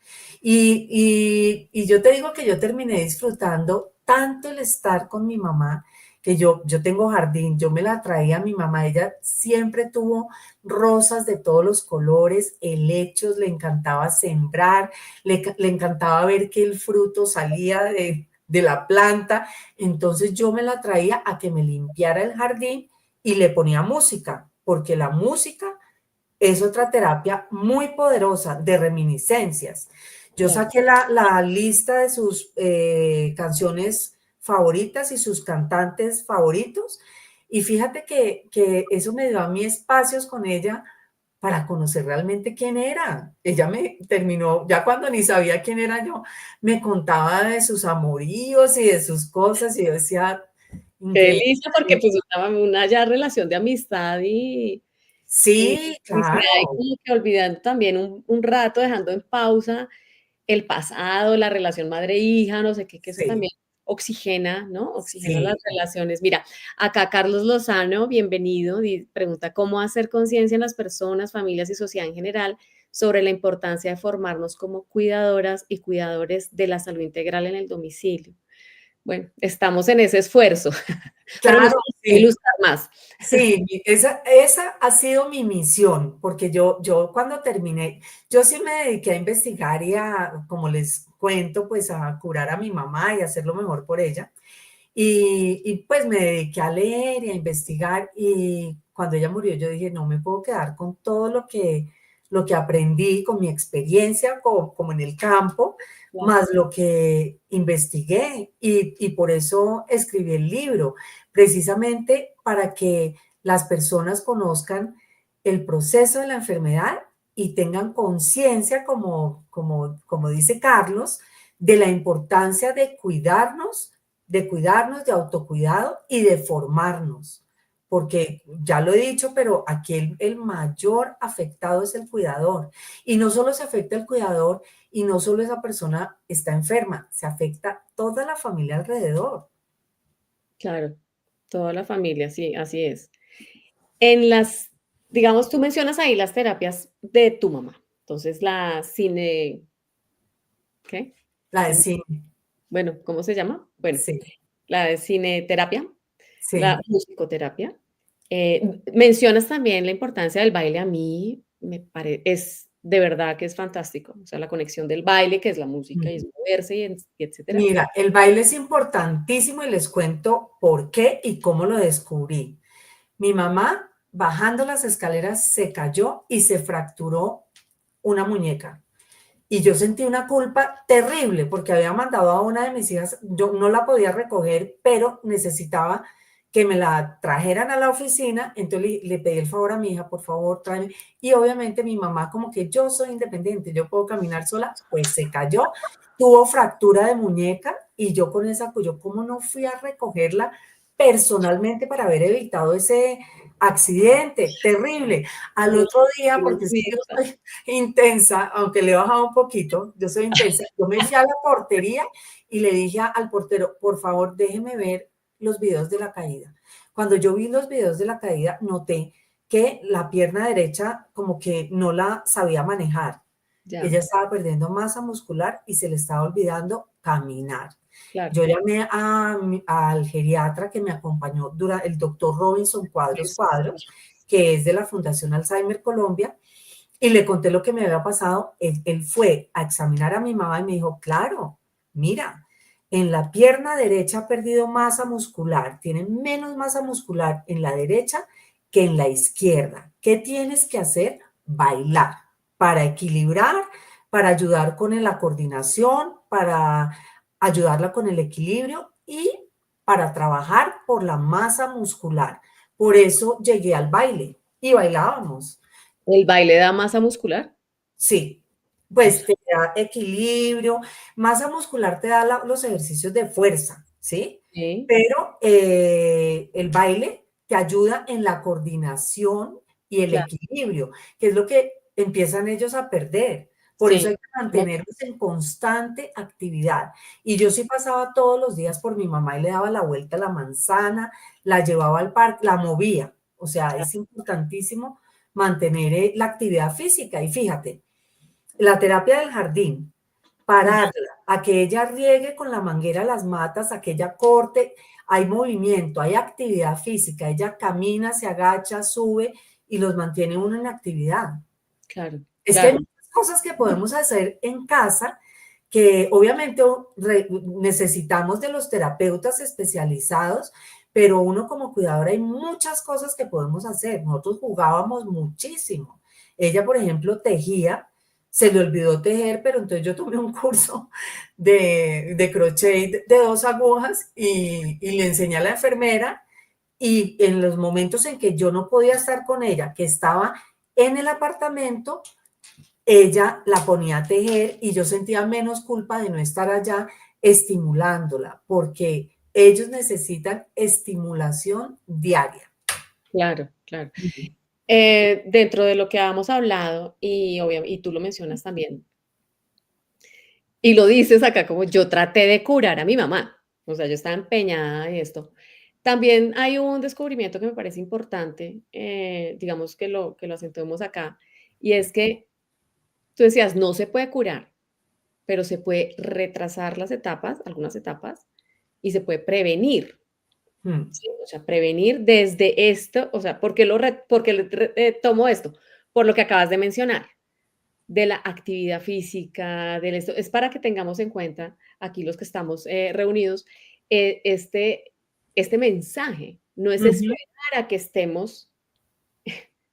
Y yo te digo que yo terminé disfrutando tanto el estar con mi mamá, que yo tengo jardín, yo me la traía a mi mamá, ella siempre tuvo rosas de todos los colores, helechos, le encantaba sembrar, le encantaba ver que el fruto salía de la planta, entonces yo me la traía a que me limpiara el jardín y le ponía música, porque la música es otra terapia muy poderosa de reminiscencias. Yo claro. saqué la lista de sus canciones favoritas y sus cantantes favoritos y fíjate que eso me dio a mí espacios con ella para conocer realmente quién era. Ella me terminó, ya cuando ni sabía quién era yo, me contaba de sus amoríos y de sus cosas y yo decía, Qué increíble. delicia, porque pues una ya relación de amistad Sí, y se ahí claro, como que olvidando también un rato, dejando en pausa el pasado, la relación madre-hija, no sé qué, que eso sí, también oxigena, ¿no? Oxigena las sí. relaciones. Mira, acá Carlos Lozano, bienvenido, pregunta cómo hacer conciencia en las personas, familias y sociedad en general sobre la importancia de formarnos como cuidadoras y cuidadores de la salud integral en el domicilio. Bueno, estamos en ese esfuerzo, pero nos Claro, puede sí. ilustrar más. Sí, esa ha sido mi misión, porque yo cuando terminé, yo sí me dediqué a investigar y a, como les cuento, pues a curar a mi mamá y hacer lo mejor por ella. Y pues me dediqué a leer y a investigar y cuando ella murió yo dije, no me puedo quedar con todo lo que aprendí, con mi experiencia como en el campo, Claro, más lo que investigué y por eso escribí el libro, precisamente para que las personas conozcan el proceso de la enfermedad y tengan conciencia, como dice Carlos, de la importancia de cuidarnos, de autocuidado y de formarnos. Porque ya lo he dicho, pero aquí el mayor afectado es el cuidador. Y no solo se afecta el cuidador y no solo esa persona está enferma, se afecta toda la familia alrededor. claro, toda la familia, sí, así es. En las, digamos, tú mencionas ahí las terapias de tu mamá. Entonces, la cine, ¿qué? La de Cine, cine, bueno, ¿cómo se llama? Bueno, sí, la de cineterapia, la sí. musicoterapia. Mencionas también la importancia del baile. A mí es de verdad que es fantástico. O sea, la conexión del baile, que es la música y es moverse y etcétera. Mira, el baile es importantísimo y les cuento por qué y cómo lo descubrí. Mi mamá, bajando las escaleras, se cayó y se fracturó una muñeca. Y yo sentí una culpa terrible porque había mandado a una de mis hijas, yo no la podía recoger, pero necesitaba que me la trajeran a la oficina, entonces le pedí el favor a mi hija, por favor, tráeme. Y obviamente mi mamá, como que yo soy independiente, yo puedo caminar sola, pues se cayó, tuvo fractura de muñeca y yo con esa, pues yo como no fui a recogerla personalmente para haber evitado ese accidente terrible. Al otro día, porque es que yo Pobrecita. soy intensa, aunque le he bajado un poquito, yo soy intensa, yo me fui a la portería y le dije al portero, por favor, déjeme ver los videos de la caída. Cuando yo vi los videos de la caída, noté que la pierna derecha como que no la sabía manejar. Ya, Ella estaba perdiendo masa muscular y se le estaba olvidando caminar. claro. Yo llamé al geriatra que me acompañó, el doctor Robinson Cuadros Eso. Cuadros, que es de la Fundación Alzheimer Colombia, y le conté lo que me había pasado. Él fue a examinar a mi mamá y me dijo, claro, mira, en la pierna derecha ha perdido masa muscular, tiene menos masa muscular en la derecha que en la izquierda. ¿Qué tienes que hacer? Bailar para equilibrar, para ayudar con la coordinación, para ayudarla con el equilibrio y para trabajar por la masa muscular. Por eso llegué al baile y bailábamos. ¿El baile da masa muscular? Sí, O pues sea, te da equilibrio, masa muscular te da los ejercicios de fuerza, ¿sí? sí, Pero el baile te ayuda en la coordinación y el claro, equilibrio, que es lo que empiezan ellos a perder. Por eso sí. hay que mantenerlos en constante actividad. Y yo sí pasaba todos los días por mi mamá y le daba la vuelta a la manzana, la llevaba al parque, la movía. O sea, es importantísimo mantener la actividad física. Y fíjate, la terapia del jardín, pararla, a que ella riegue con la manguera las matas, a que ella corte, hay movimiento, hay actividad física, ella camina, se agacha, sube y los mantiene uno en actividad. Claro, Es que hay claro. muchas cosas que podemos hacer en casa que obviamente necesitamos de los terapeutas especializados, pero uno como cuidador hay muchas cosas que podemos hacer. Nosotros jugábamos muchísimo. Ella, por ejemplo, tejía, se le olvidó tejer, pero entonces yo tomé un curso de crochet de 2 agujas y le enseñé a la enfermera y en los momentos en que yo no podía estar con ella, que estaba en el apartamento, ella la ponía a tejer y yo sentía menos culpa de no estar allá estimulándola, porque ellos necesitan estimulación diaria. Claro, claro. Dentro de lo que habíamos hablado, y tú lo mencionas también, y lo dices acá como yo traté de curar a mi mamá, o sea, yo estaba empeñada en esto. También hay un descubrimiento que me parece importante, digamos que lo acentuemos acá, y es que tú decías, no se puede curar, pero se puede retrasar las etapas, algunas etapas, y se puede prevenir. Mm, Sí, o sea, prevenir desde esto, o sea, ¿por qué tomo esto? Por lo que acabas de mencionar, de la actividad física, del esto, es para que tengamos en cuenta, aquí los que estamos reunidos, este mensaje. No es ujú. esperar a que estemos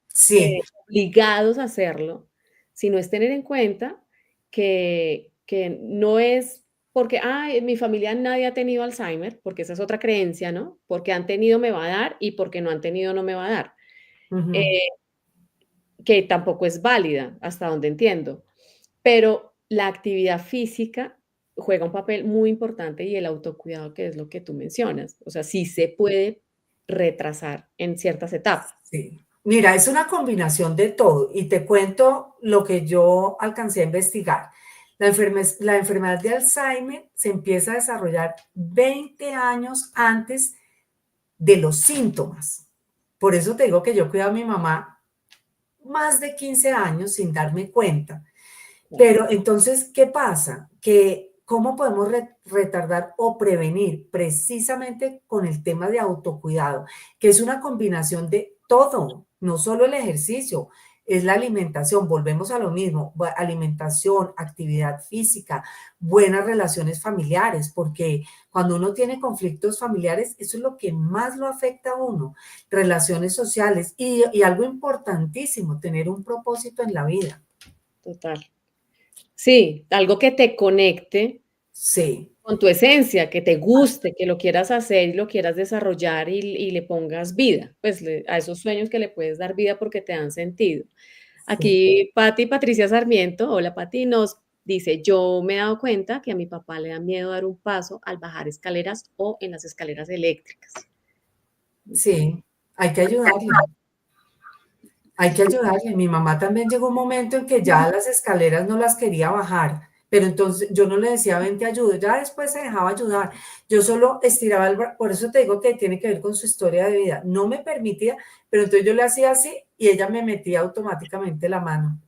Sí, obligados a hacerlo, sino es tener en cuenta que no es porque, en mi familia nadie ha tenido Alzheimer, porque esa es otra creencia, ¿no? Porque han tenido me va a dar y porque no han tenido no me va a dar, eh, ujú. que tampoco es válida, hasta donde entiendo. Pero la actividad física juega un papel muy importante y el autocuidado, que es lo que tú mencionas. O sea, sí se puede retrasar en ciertas etapas. Sí. Mira, es una combinación de todo y te cuento lo que yo alcancé a investigar. La enfermedad de Alzheimer se empieza a desarrollar 20 años antes de los síntomas. Por eso te digo que yo cuido a mi mamá más de 15 años sin darme cuenta. Claro. Pero entonces, ¿qué pasa? Que cómo podemos retardar o prevenir precisamente con el tema de autocuidado, que es una combinación de todo, no solo el ejercicio, es la alimentación, volvemos a lo mismo, alimentación, actividad física, buenas relaciones familiares, porque cuando uno tiene conflictos familiares, eso es lo que más lo afecta a uno, relaciones sociales y algo importantísimo, tener un propósito en la vida. Total. Sí, algo que te conecte Sí. con tu esencia, que te guste, que lo quieras hacer y lo quieras desarrollar y le pongas vida, pues a esos sueños que le puedes dar vida porque te dan sentido. Sí, Aquí Patti Patricia Sarmiento, hola Patti, nos dice, yo me he dado cuenta que a mi papá le da miedo dar un paso al bajar escaleras o en las escaleras eléctricas. sí, hay que ayudarle, hay que ayudarle. Mi mamá también llegó un momento en que ya las escaleras no las quería bajar, pero entonces yo no le decía, ven, te ayudo, ya después se dejaba ayudar. Yo solo estiraba el brazo, por eso te digo que tiene que ver con su historia de vida. No me permitía, pero entonces yo le hacía así y ella me metía automáticamente la mano.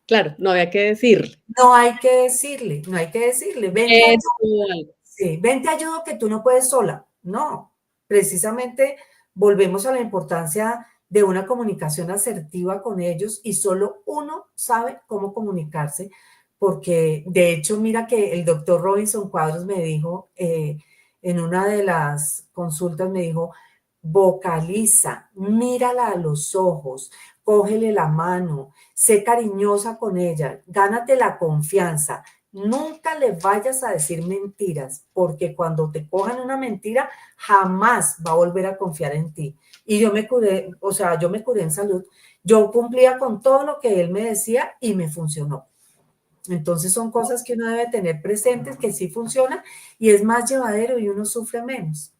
Claro, no había que decirle. No hay que decirle, no hay que decirle, ven, te Eso, ayudo, sí, ven, te ayudo que tú no puedes sola. No, precisamente volvemos a la importancia de una comunicación asertiva con ellos y solo uno sabe cómo comunicarse, porque de hecho, mira que el doctor Robinson Cuadros me dijo en una de las consultas, me dijo, vocaliza, mírala a los ojos, cógele la mano, sé cariñosa con ella, gánate la confianza. Nunca le vayas a decir mentiras, porque cuando te cojan una mentira, jamás va a volver a confiar en ti. Y yo me curé, o sea, yo me curé en salud. Yo cumplía con todo lo que él me decía y me funcionó. Entonces son cosas que uno debe tener presentes, que sí funciona y es más llevadero y uno sufre menos.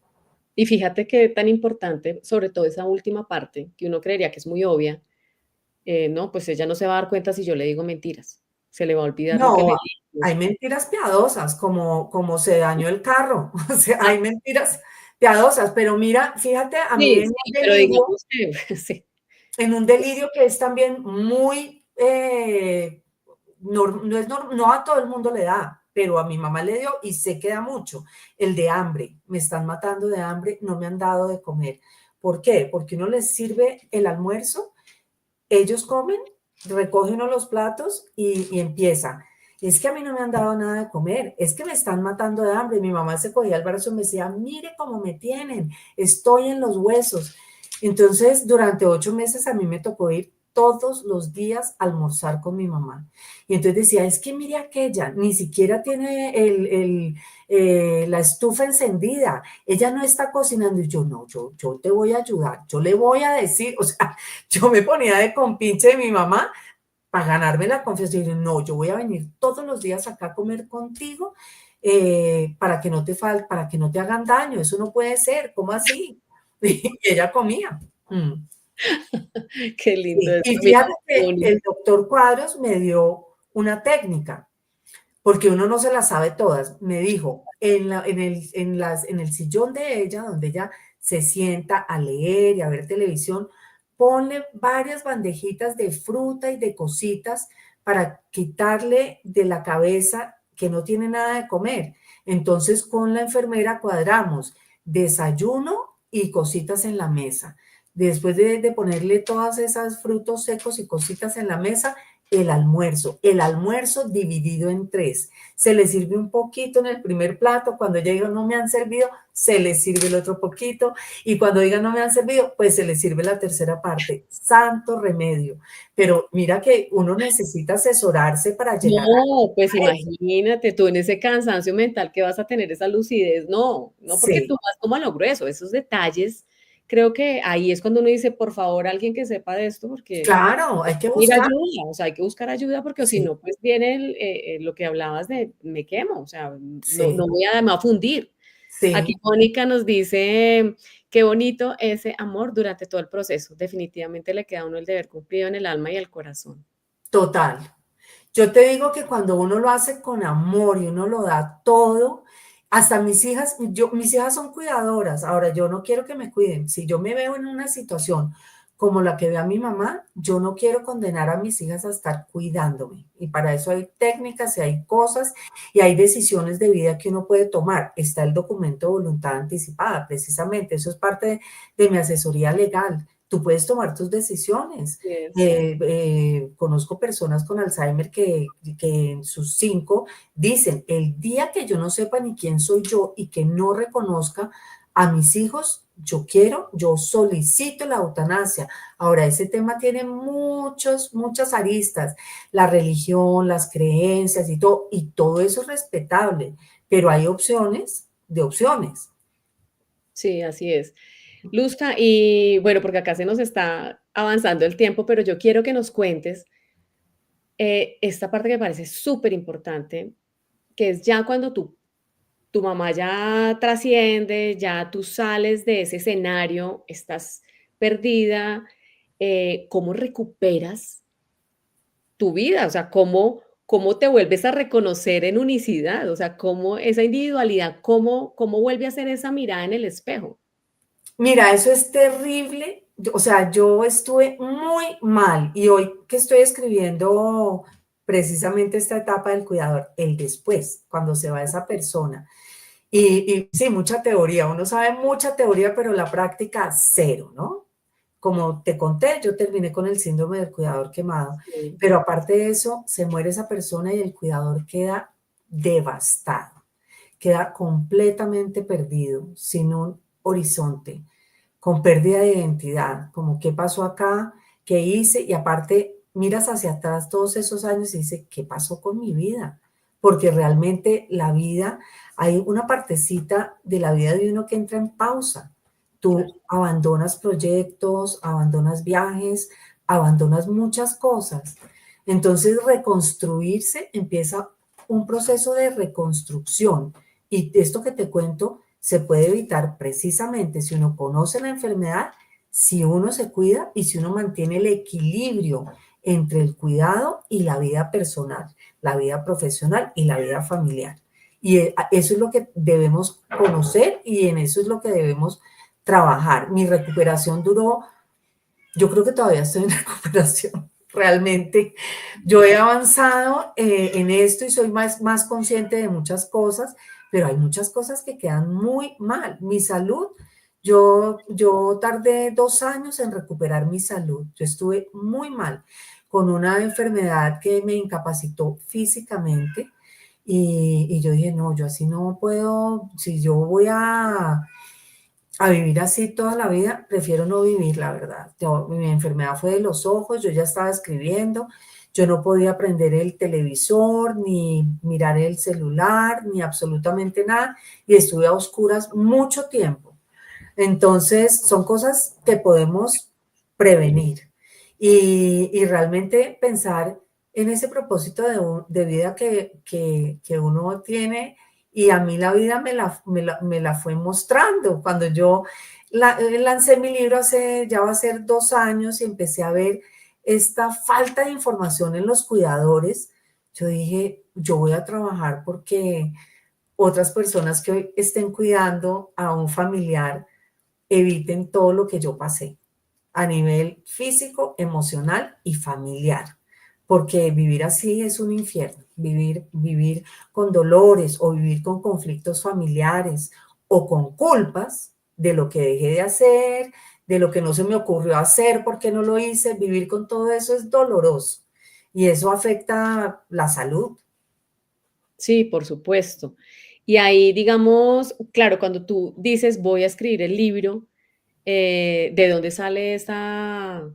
y fíjate que tan importante, sobre todo esa última parte, que uno creería que es muy obvia, no, pues ella no se va a dar cuenta si yo le digo mentiras, se le va a olvidar lo que le No, digo. hay mentiras piadosas, como se dañó el carro. O sea, Ah, hay mentiras piadosas, pero mira, fíjate, a mí sí, sí, pero digamos que sí, en un delirio que es también muy, no, es no a todo el mundo le da, pero a mi mamá le dio y sé que da mucho, el de hambre. Me están matando de hambre, no me han dado de comer. ¿Por qué? Porque uno les sirve el almuerzo, ellos comen, recogen uno los platos y empieza. Es que a mí no me han dado nada de comer, es que me están matando de hambre. Mi mamá se cogía el brazo y me decía, mire cómo me tienen, estoy en los huesos. Entonces, durante 8 meses a mí me tocó ir todos los días a almorzar con mi mamá. Y entonces decía, es que mire aquella, ni siquiera tiene la estufa encendida, ella no está cocinando. Y yo, no, yo te voy a ayudar, yo le voy a decir, o sea, yo me ponía de compinche de mi mamá para ganarme la confianza y decir, no, yo voy a venir todos los días acá a comer contigo para que no te para que no te hagan daño, eso no puede ser, ¿cómo así? Y ella comía. Mm. qué lindo Sí. eso, Y mira, fíjate qué que bonito. el doctor Cuadros me dio una técnica, porque uno no se las sabe todas. Me dijo, en el sillón de ella, donde ella se sienta a leer y a ver televisión, ponle varias bandejitas de fruta y de cositas para quitarle de la cabeza que no tiene nada de comer. Entonces, con la enfermera cuadramos desayuno y cositas en la mesa. Después de ponerle todas esas frutos secos y cositas en la mesa, el almuerzo dividido en tres. Se le sirve un poquito en el primer plato, cuando ya diga no me han servido, se le sirve el otro poquito, y cuando diga no me han servido, pues se le sirve la tercera parte. Santo remedio. Pero mira que uno necesita asesorarse para llegar No, pues a eso. imagínate tú en ese cansancio mental que vas a tener esa lucidez, no, no porque tú Sí, vas como a lo grueso, esos detalles, creo que ahí es cuando uno dice, por favor, alguien que sepa de esto, porque claro, hay que ir buscar. ayuda, o sea, hay que buscar ayuda porque si Sí, no, pues viene lo que hablabas de me quemo, o sea, no, sí, no voy a, me voy a fundir. Aquí sí, Mónica nos dice, qué bonito ese amor durante todo el proceso, definitivamente le queda a uno el deber cumplido en el alma y el corazón. total. Yo te digo que cuando uno lo hace con amor y uno lo da todo, hasta mis hijas son cuidadoras. Ahora, yo no quiero que me cuiden. Si yo me veo en una situación como la que ve a mi mamá, yo no quiero condenar a mis hijas a estar cuidándome. Y para eso hay técnicas y hay cosas y hay decisiones de vida que uno puede tomar. Está el documento de voluntad anticipada, precisamente. Eso es parte de mi asesoría legal. Tú puedes tomar tus decisiones. Yes. Conozco personas con Alzheimer que en sus 5 dicen, el día que yo no sepa ni quién soy yo y que no reconozca a mis hijos, yo solicito la eutanasia. Ahora, ese tema tiene muchas aristas, la religión, las creencias y todo eso es respetable, pero hay opciones de opciones. Sí, así es. Luzca, y bueno, porque acá se nos está avanzando el tiempo, pero yo quiero que nos cuentes esta parte que me parece súper importante, que es ya cuando tu mamá ya trasciende, ya tú sales de ese escenario, estás perdida, ¿cómo recuperas tu vida? O sea, ¿cómo te vuelves a reconocer en unicidad? O sea, ¿cómo esa individualidad, cómo vuelve a ser esa mirada en el espejo? Mira, eso es terrible o sea, yo estuve muy mal y hoy que estoy escribiendo precisamente esta etapa del cuidador, el después, cuando se va esa persona. Y sí, mucha teoría, uno sabe mucha teoría, pero la práctica cero, ¿no? Como te conté, yo terminé con el síndrome del cuidador quemado, Sí. pero aparte de eso, se muere esa persona y el cuidador queda devastado, queda completamente perdido, sin un horizonte, con pérdida de identidad, como qué pasó acá, qué hice, y aparte miras hacia atrás todos esos años y dices, ¿qué pasó con mi vida? Porque realmente la vida, hay una partecita de la vida de uno que entra en pausa. Claro. Tú abandonas proyectos, abandonas viajes, abandonas muchas cosas. Entonces, reconstruirse empieza un proceso de reconstrucción. Y esto que te cuento se puede evitar precisamente si uno conoce la enfermedad, si uno se cuida y si uno mantiene el equilibrio entre el cuidado y la vida personal, la vida profesional y la vida familiar. Y eso es lo que debemos conocer y en eso es lo que debemos trabajar. Mi recuperación duró, yo creo que todavía estoy en recuperación. Realmente yo he avanzado en esto y soy más consciente de muchas cosas, pero hay muchas cosas que quedan muy mal. Mi salud, yo tardé 2 años en recuperar mi salud. Yo estuve muy mal con una enfermedad que me incapacitó físicamente y yo dije, no, yo así no puedo, si yo voy a vivir así toda la vida, prefiero no vivir, la verdad. Mi enfermedad fue de los ojos, yo ya estaba escribiendo, yo no podía prender el televisor, ni mirar el celular, ni absolutamente nada, y estuve a oscuras mucho tiempo. Entonces, son cosas que podemos prevenir y realmente pensar en ese propósito de vida que uno tiene y a mí la vida me la fue mostrando. Cuando yo lancé mi libro hace, ya va a ser 2 años y empecé a ver esta falta de información en los cuidadores, yo dije, yo voy a trabajar porque otras personas que hoy estén cuidando a un familiar eviten todo lo que yo pasé a nivel físico, emocional y familiar. Porque vivir así es un infierno. Vivir con dolores o vivir con conflictos familiares o con culpas de lo que dejé de hacer, de lo que no se me ocurrió hacer, porque no lo hice. Vivir con todo eso es doloroso y eso afecta la salud. Sí, por supuesto. Y ahí, digamos, claro, cuando tú dices voy a escribir el libro, ¿de dónde sale esta?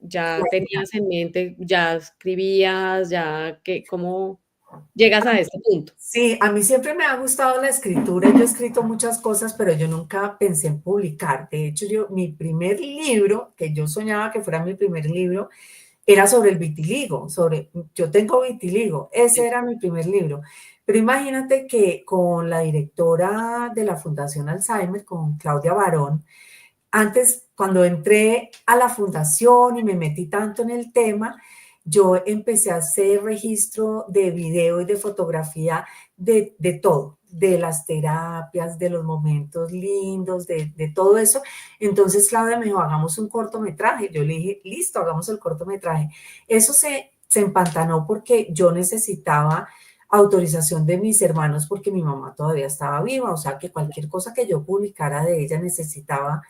¿Ya tenías en mente, ya escribías, ya que, cómo llegas a este punto? Sí, a mí siempre me ha gustado la escritura. Yo he escrito muchas cosas, pero yo nunca pensé en publicar. De hecho, mi primer libro, que yo soñaba que fuera mi primer libro, era sobre el vitiligo, yo tengo vitiligo, ese era mi primer libro. Pero imagínate que con la directora de la Fundación Alzheimer, con Claudia Barón, antes, cuando entré a la fundación y me metí tanto en el tema, yo empecé a hacer registro de video y de fotografía de todo, de las terapias, de los momentos lindos, de todo eso. Entonces Claudia me dijo, hagamos un cortometraje. Yo le dije, listo, hagamos el cortometraje. Eso se empantanó porque yo necesitaba autorización de mis hermanos porque mi mamá todavía estaba viva, o sea que cualquier cosa que yo publicara de ella necesitaba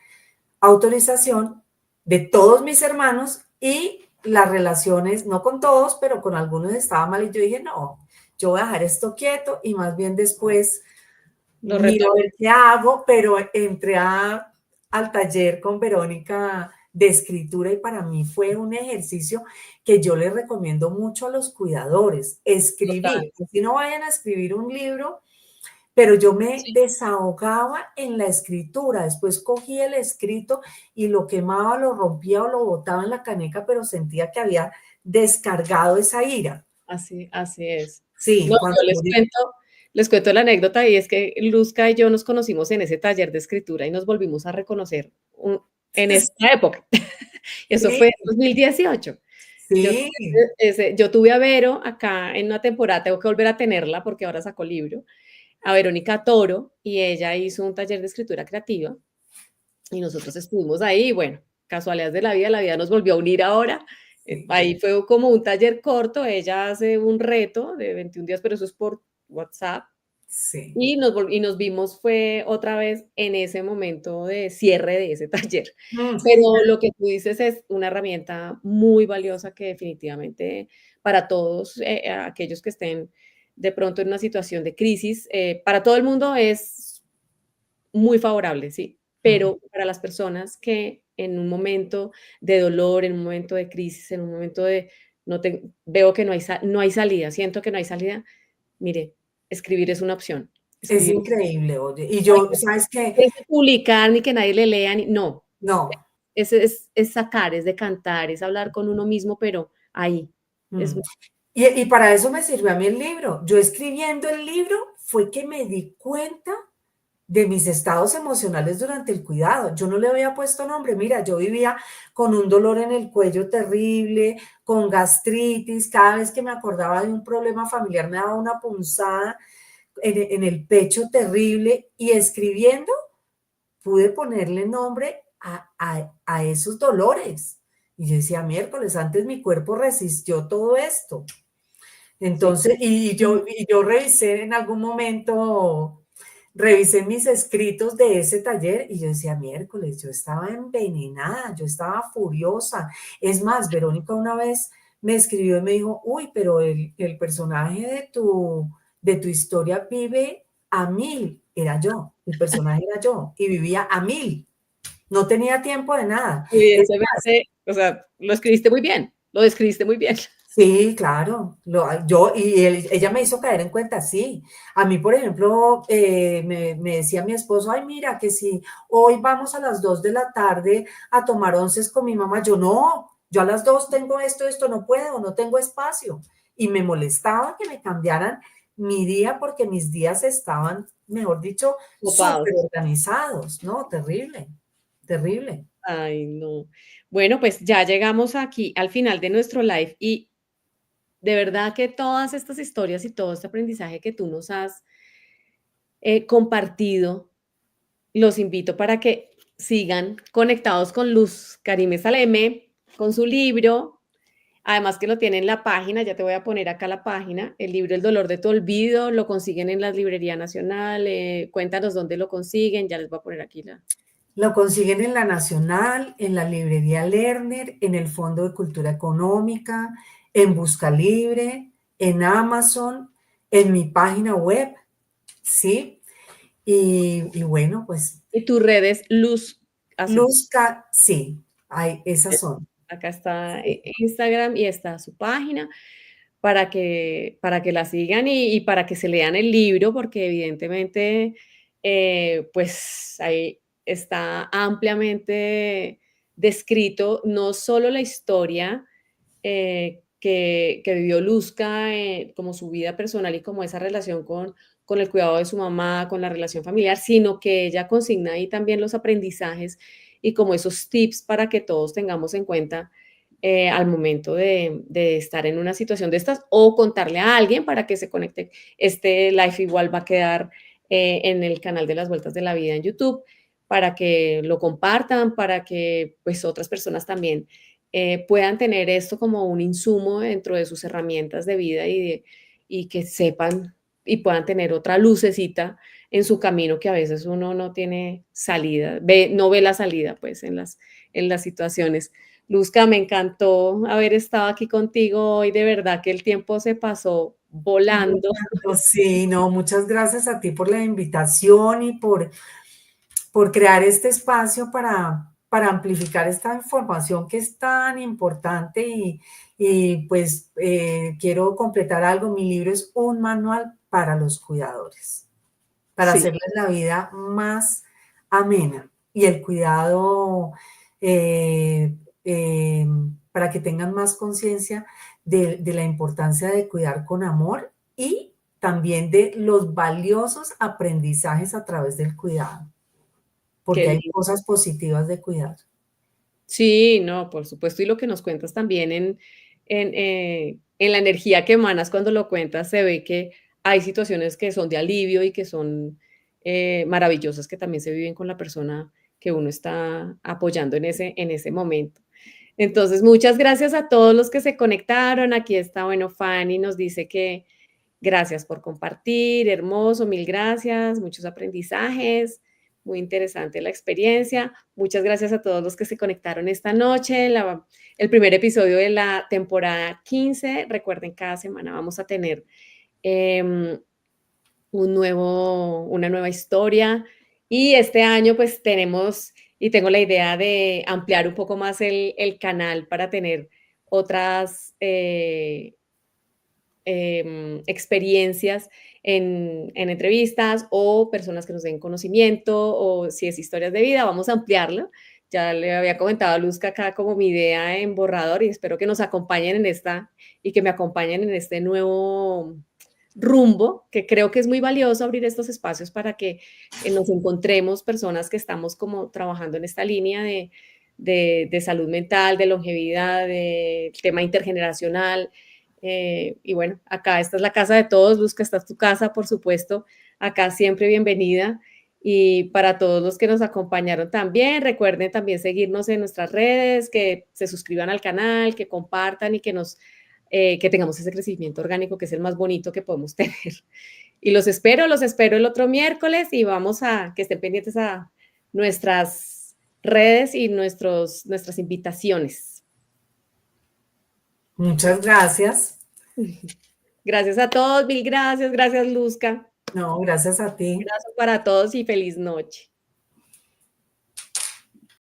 autorización de todos mis hermanos y las relaciones, no con todos, pero con algunos estaba mal y yo dije, no, yo voy a dejar esto quieto y más bien después Lo miro a retomo. ver qué hago, pero entré al taller con Verónica de escritura y para mí fue un ejercicio que yo les recomiendo mucho a los cuidadores, Total, escribir. Si no vayan a escribir un libro, pero yo me sí. desahogaba en la escritura, después cogía el escrito y lo quemaba, lo rompía o lo botaba en la caneca, pero sentía que había descargado esa ira. Así es. No, Sí, cuando yo murió. les cuento la anécdota y es que Luzca y yo nos conocimos en ese taller de escritura y nos volvimos a reconocer en esta época. Eso Sí, fue en 2018. Yo, sí, yo tuve a Vero acá en una temporada, tengo que volver a tenerla porque ahora sacó libro, a Verónica Toro, y ella hizo un taller de escritura creativa y nosotros estuvimos ahí, bueno, casualidades de la vida nos volvió a unir ahora. Sí, Ahí fue como un taller corto, ella hace un reto de 21 días, pero eso es por WhatsApp. sí. Y nos vimos fue otra vez en ese momento de cierre de ese taller. Mm, Pero lo que tú dices es una herramienta muy valiosa que definitivamente para todos, aquellos que estén de pronto en una situación de crisis, para todo el mundo es muy favorable, sí, mm. pero para las personas que en un momento de dolor, en un momento de crisis, en un momento de no te veo que no hay salida, siento que no hay salida, mire, escribir es una opción. Es Escribir increíble, oye. Y no hay yo, que ¿sabes qué? tienes que publicar, ni que nadie le lea, ni no. No. Es sacar, es decantar, es hablar con uno mismo, pero ahí. Es Mm. Y para eso me sirvió a mí el libro. Yo escribiendo el libro fue que me di cuenta de mis estados emocionales durante el cuidado. Yo no le había puesto nombre. Mira, yo vivía con un dolor en el cuello terrible, con gastritis. Cada vez que me acordaba de un problema familiar me daba una punzada en el pecho terrible y escribiendo pude ponerle nombre a esos dolores. Y yo decía, miércoles, antes mi cuerpo resistió todo esto. sí, Entonces, y yo revisé en algún momento, revisé mis escritos de ese taller y yo decía, miércoles, yo estaba envenenada, yo estaba furiosa. Es más, Verónica una vez me escribió y me dijo, uy, pero el personaje de tu historia vive a mil, era yo, el personaje era yo y vivía a mil, no tenía tiempo de nada. Es más, evidentemente, o sea, lo escribiste muy bien, lo describiste muy bien. sí, claro. Ella me hizo caer en cuenta, sí. A mí, por ejemplo, me decía mi esposo, ay, mira, que si hoy vamos a las 2 de la tarde a tomar onces con mi mamá, yo no, yo a las 2 tengo esto, no puedo, no tengo espacio. Y me molestaba que me cambiaran mi día porque mis días estaban, mejor dicho, súper Copados. organizados, ¿no? Terrible, terrible. Ay, no. Bueno, pues ya llegamos aquí al final de nuestro live y de verdad que todas estas historias y todo este aprendizaje que tú nos has compartido, los invito para que sigan conectados con Luz Karime Saleme, con su libro. Además que lo tiene en la página, ya te voy a poner acá la página, el libro El dolor de tu olvido, lo consiguen en la Librería Nacional, cuéntanos dónde lo consiguen, ya les voy a poner aquí la... Lo consiguen en la Nacional, en la librería Lerner, en el Fondo de Cultura Económica, en Busca Libre, en Amazon, en mi página web, ¿sí? Y bueno, pues Y tus redes, Luz, así, Luzca, sí, hay, esas son. acá está Sí. Instagram y está su página para que la sigan y para que se lean el libro, porque evidentemente, pues ahí está ampliamente descrito no solo la historia que vivió Luzca, como su vida personal y como esa relación con el cuidado de su mamá, con la relación familiar, sino que ella consigna ahí también los aprendizajes y como esos tips para que todos tengamos en cuenta al momento de estar en una situación de estas o contarle a alguien para que se conecte. Este live igual va a quedar en el canal de las Vueltas de la Vida en YouTube para que lo compartan, para que pues otras personas también puedan tener esto como un insumo dentro de sus herramientas de vida y que sepan y puedan tener otra lucecita en su camino que a veces uno no tiene salida, no ve la salida pues en las situaciones. Luzca, me encantó haber estado aquí contigo hoy, de verdad que el tiempo se pasó volando. Sí, no, muchas gracias a ti por la invitación y por crear este espacio para amplificar esta información que es tan importante y pues quiero completar algo. Mi libro es un manual para los cuidadores, para Sí, hacerles la vida más amena y el cuidado eh, eh, para que tengan más conciencia de la importancia de cuidar con amor y también de los valiosos aprendizajes a través del cuidado qué porque hay lindo. cosas positivas de cuidar. Sí, no, por supuesto, y lo que nos cuentas también en la energía que emanas cuando lo cuentas, se ve que hay situaciones que son de alivio y que son maravillosas, que también se viven con la persona que uno está apoyando en ese momento. Entonces, muchas gracias a todos los que se conectaron. Aquí está, bueno, Fanny nos dice que gracias por compartir, hermoso, mil gracias, muchos aprendizajes, muy interesante la experiencia. Muchas gracias a todos los que se conectaron esta noche, el primer episodio de la temporada 15. Recuerden, cada semana vamos a tener una nueva historia y este año pues tenemos y tengo la idea de ampliar un poco más el canal para tener otras experiencias en entrevistas o personas que nos den conocimiento o si es historias de vida, vamos a ampliarlo. Ya le había comentado a Luzca acá como mi idea en borrador y espero que nos acompañen en esta y que me acompañen en este nuevo rumbo, que creo que es muy valioso abrir estos espacios para que nos encontremos personas que estamos como trabajando en esta línea de salud mental, de longevidad, de tema intergeneracional. Y bueno, acá esta es la casa de todos, Luzca, esta es tu casa, por supuesto. Acá siempre bienvenida. Y para todos los que nos acompañaron también, recuerden también seguirnos en nuestras redes, que se suscriban al canal, que compartan y que tengamos ese crecimiento orgánico que es el más bonito que podemos tener. Y los espero el otro miércoles y vamos a que estén pendientes a nuestras redes y nuestras invitaciones. Muchas gracias. Gracias a todos, mil gracias, gracias Luzca. No, gracias a ti. Gracias para todos y feliz noche.